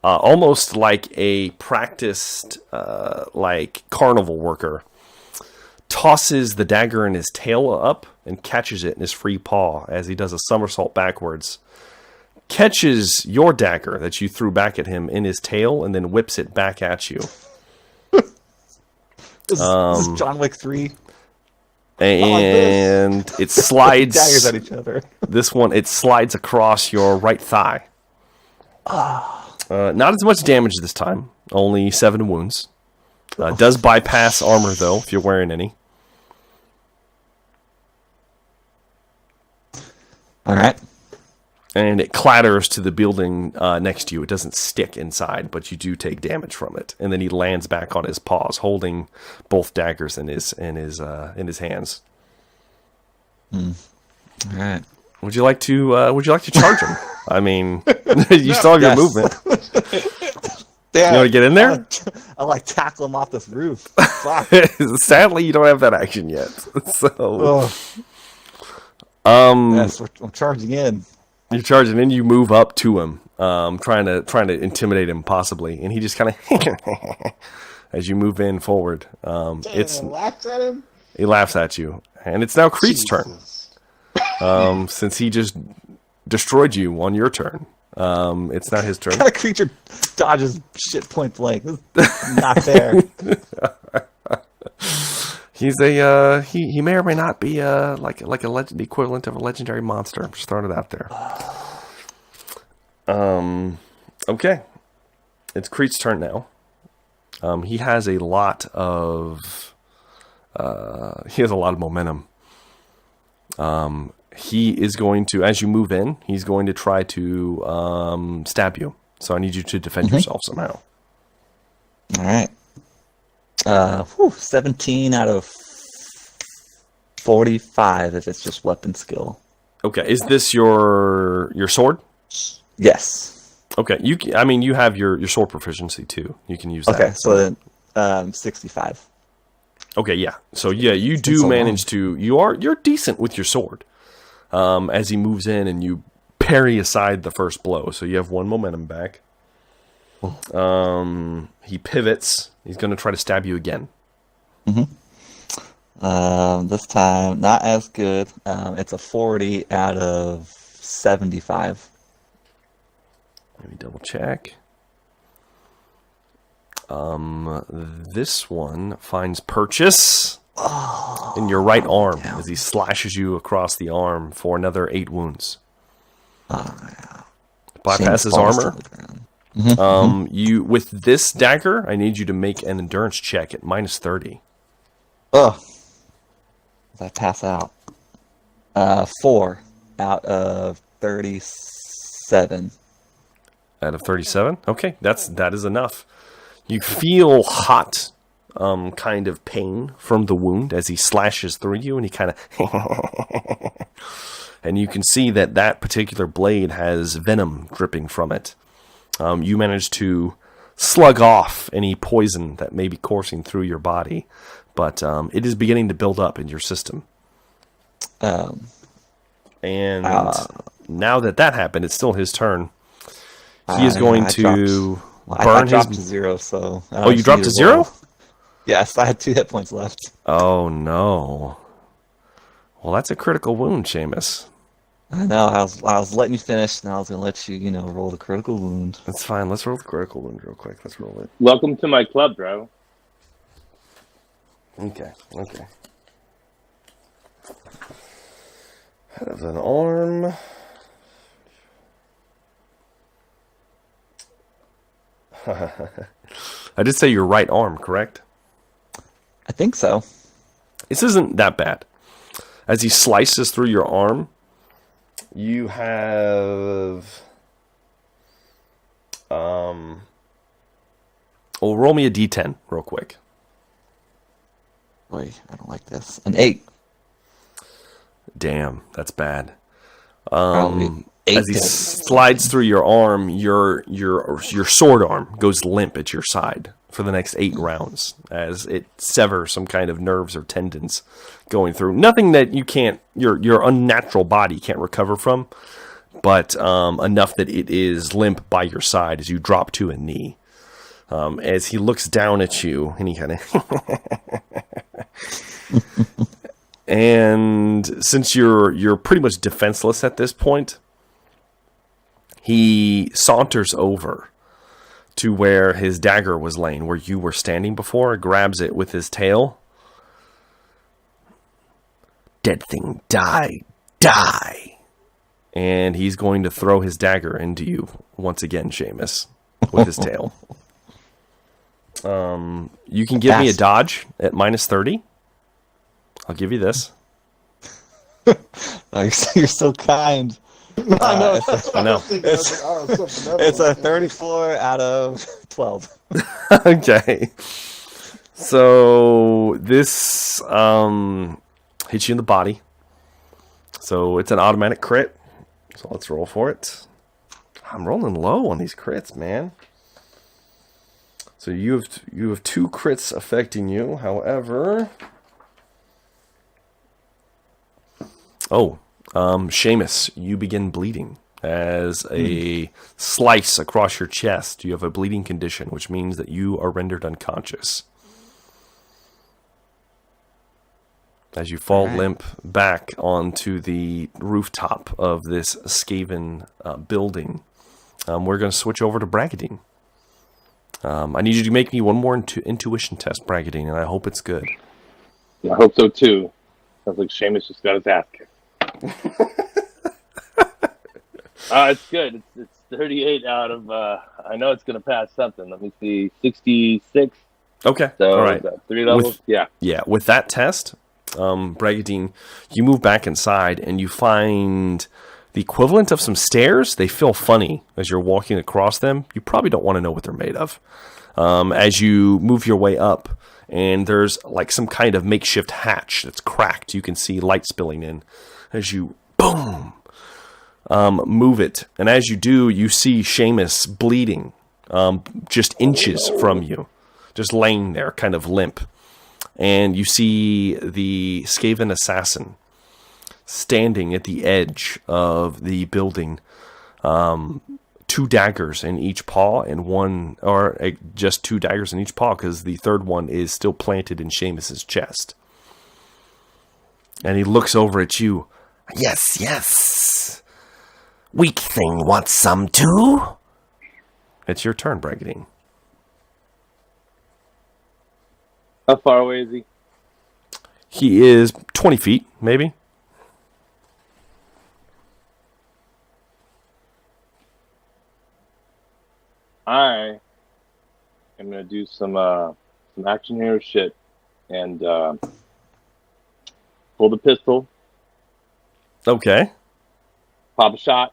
almost like a practiced, like carnival worker, tosses the dagger in his tail up and catches it in his free paw as he does a somersault backwards. Catches your dagger that you threw back at him in his tail and then whips it back at you. This is John Wick 3. And it slides daggers at each other. This one, it slides across your right thigh. Not as much damage this time. Only 7 wounds. Does bypass armor, though, if you're wearing any. All right. And it clatters to the building next to you. It doesn't stick inside, but you do take damage from it. And then he lands back on his paws, holding both daggers in his hands. All right. Would you like to charge him? I mean, you still have your movement. Damn, you want to get in there? I tackle him off this roof. Fuck. Sadly, you don't have that action yet. So, yes, I'm charging in. You're charging in. You move up to him, trying to intimidate him, possibly, and he just kind of as you move in forward. Laughs at him. He laughs at you, and it's now Creed's turn. Since he just destroyed you on your turn, it's not his turn. What kind of creature dodges shit point blank? Not fair. He's he may or may not be like a legend equivalent of a legendary monster. I'm just throwing it out there. Okay, it's Creed's turn now. He has a lot of momentum. He is going to, as you move in, he's going to try to stab you. So I need you to defend yourself somehow. All right. 17 out of 45 if it's just weapon skill. Okay, is this your sword? Yes. Okay, you have your sword proficiency too. You can use that. Okay, so then 65. Okay, yeah. So yeah, you do manage to. You're decent with your sword. As he moves in and you parry aside the first blow, so you have 1 momentum back. He pivots. He's going to try to stab you again. This time, not as good. It's a 40 out of 75. Let me double check. This one finds purchase in your right arm as he slashes you across the arm for another 8 wounds. Bypasses armor. You with this dagger, I need you to make an endurance check at -30. Oh, I pass out. 4 out of 37. Out of 37? Okay, that is enough. You feel hot kind of pain from the wound as he slashes through you, and he kind of and you can see that particular blade has venom dripping from it. You manage to slug off any poison that may be coursing through your body, but it is beginning to build up in your system. And now that happened, it's still his turn. He is going to burn I dropped to 0, so... Oh, you dropped to 0? Yes, I had 2 hit points left. Oh, no. Well, that's a critical wound, Seamus. I know, I was letting you finish, and I was going to let you, roll the critical wound. That's fine. Let's roll the critical wound real quick. Let's roll it. Welcome to my club, bro. Okay. Head of an arm. I did say your right arm, correct? I think so. This isn't that bad. As he slices through your arm, you have... well, roll me a d10 real quick. Boy, I don't like this. An 8. Damn, that's bad. As he slides through your arm, your sword arm goes limp at your side for the next 8 rounds as it severs some kind of nerves or tendons going through. Nothing that your unnatural body can't recover from, but enough that it is limp by your side as you drop to a knee. As he looks down at you and he kind of And since you're pretty much defenseless at this point, he saunters over to where his dagger was laying, where you were standing before, grabs it with his tail. Dead thing, die, die. And he's going to throw his dagger into you once again, Seamus, with his tail. You can give me a dodge at -30. I'll give you this. You're so kind. I know. I know. It's a 34 out of 12. Okay. So this hits you in the body. So it's an automatic crit. So let's roll for it. I'm rolling low on these crits, man. So you have 2 crits affecting you. However, Seamus, you begin bleeding as a slice across your chest. You have a bleeding condition, which means that you are rendered unconscious. As you fall limp back onto the rooftop of this Skaven building, we're going to switch over to Braggadine. I need you to make me one more intuition test, Braggadine, and I hope it's good. I hope so too. Sounds like Seamus just got his ass kicked. It's good. It's 38 out of. I know it's going to pass something. Let me see, 66. Okay. So all right. 3 levels. Yeah. With that test, Braggadine, you move back inside and you find the equivalent of some stairs. They feel funny as you're walking across them. You probably don't want to know what they're made of. As you move your way up, and there's like some kind of makeshift hatch that's cracked. You can see light spilling in as you boom move it, and as you do, you see Seamus bleeding just inches from you, just laying there, kind of limp. And you see the Skaven assassin standing at the edge of the building, 2 daggers in each paw, and just 2 daggers in each paw, because the third one is still planted in Seamus's chest. And he looks over at you. Yes, yes. Weak thing wants some too? It's your turn, Braggadine. How far away is he? He is 20 feet, maybe. I am gonna do some action hero shit and pull the pistol, Okay. pop a shot.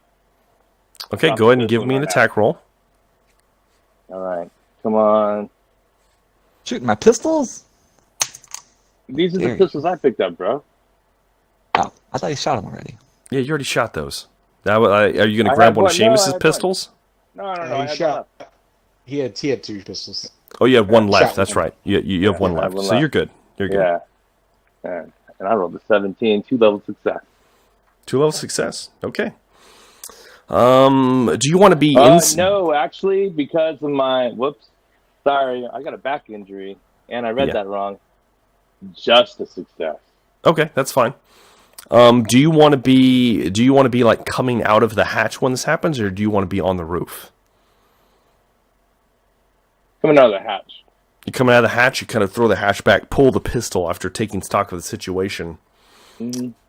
Okay, Pop go ahead and the give pistol me an right attack roll. All right, come on. Shooting my pistols? These are the Dang. pistols I picked up, bro. Oh, I thought you shot them already. Yeah, you already shot those. Now, are you going to I grab had one of one. No, I Seamus's had one. pistols? No, I he had shot. one. He had 2 pistols. Oh, you have one left. Shot That's one. right. You have one I have left. one So left. you're good. You're good. Yeah. And I rolled a 17, 2 level success. 2 level success. Okay. Do you want to be in? No, actually, because of my sorry, I got a back injury, and I read Yeah. that wrong. Just a success. Okay, that's fine. Do you want to be like coming out of the hatch when this happens, or do you want to be on the roof? Coming out of the hatch. You come out of the hatch, you kind of throw the hatch back, pull the pistol after taking stock of the situation,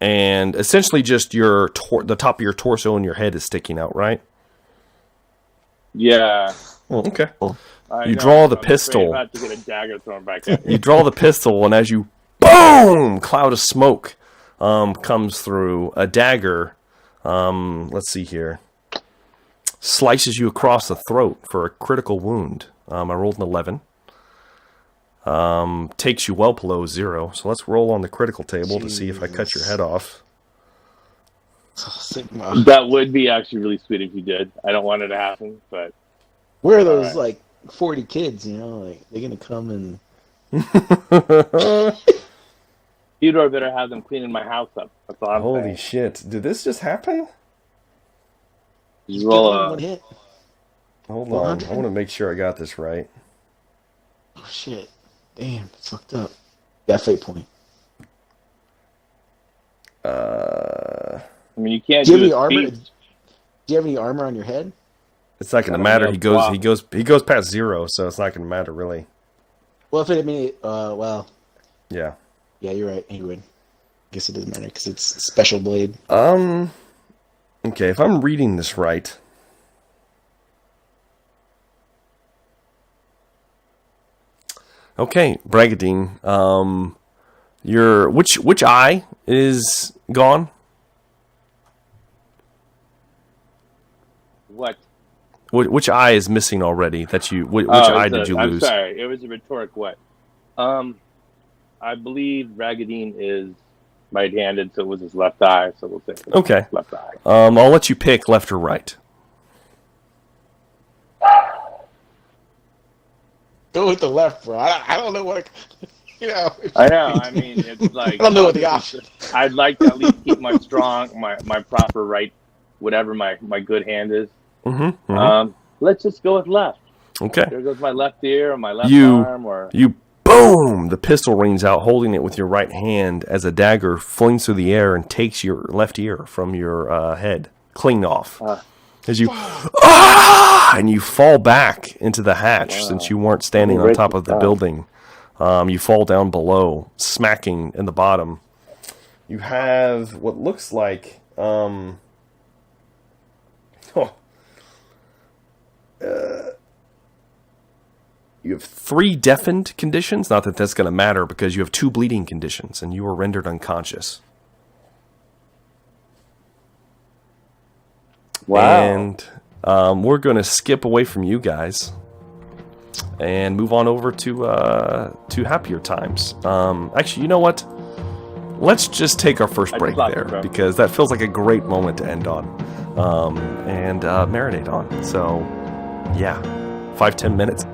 and essentially just the top of your torso and your head is sticking out, right? Yeah. Okay. I You know, draw the I'm pistol. afraid about to get a dagger thrown back at me. You draw the pistol, and as you boom, cloud of smoke comes through. A dagger, let's see here, slices you across the throat for a critical wound. I rolled an 11. Takes you well below 0. So let's roll on the critical table to see if I cut your head off. Sigma. That would be actually really sweet if you did. I don't want it to happen, but Where are those Alright. like 40 kids? You know, like they're gonna come and Theodore better have them cleaning my house up. That's all I'm Holy saying. shit. Did this just happen? Just roll give them a one hit. Hold on. 100? I want to make sure I got this right. Oh shit! Damn, it's fucked up. Got fate point. I mean, you can't Do you have do any a armor? speed. Do you have any armor on your head? It's not going to I don't matter. know. He goes past 0, so it's not going to matter really. Well, if it, I mean, well, Yeah. yeah, you're right. He would. Guess it doesn't matter because it's special blade. Okay, if I'm reading this right. Okay, Bragadine. Your which eye is gone? What? Which eye is missing already? Which Oh, eye did you I'm lose? sorry. It was a rhetoric what? I believe Ragadine is right-handed, so it was his left eye. So we'll say it's Okay. left eye. I'll let you pick left or right. Go with the left, bro. I don't know what. You know. I know. I mean, it's like I don't know what the option. I'd like to at least keep my proper right, whatever my good hand is. Mm-hmm. Let's just go with left. Okay. There goes my left ear or my left arm or. You boom! The pistol rings out, holding it with your right hand as a dagger flings through the air and takes your left ear from your head, clean off. As you and you fall back into the hatch since you weren't standing on top of the building. You fall down below, smacking in the bottom. You have what looks like you have 3 deafened conditions. Not that that's going to matter because you have 2 bleeding conditions and you were rendered unconscious. Wow. And we're going to skip away from you guys and move on over to happier times. Actually, you know what? Let's just take our first break there because that feels like a great moment to end on and marinate on. So, yeah, 5-10 minutes.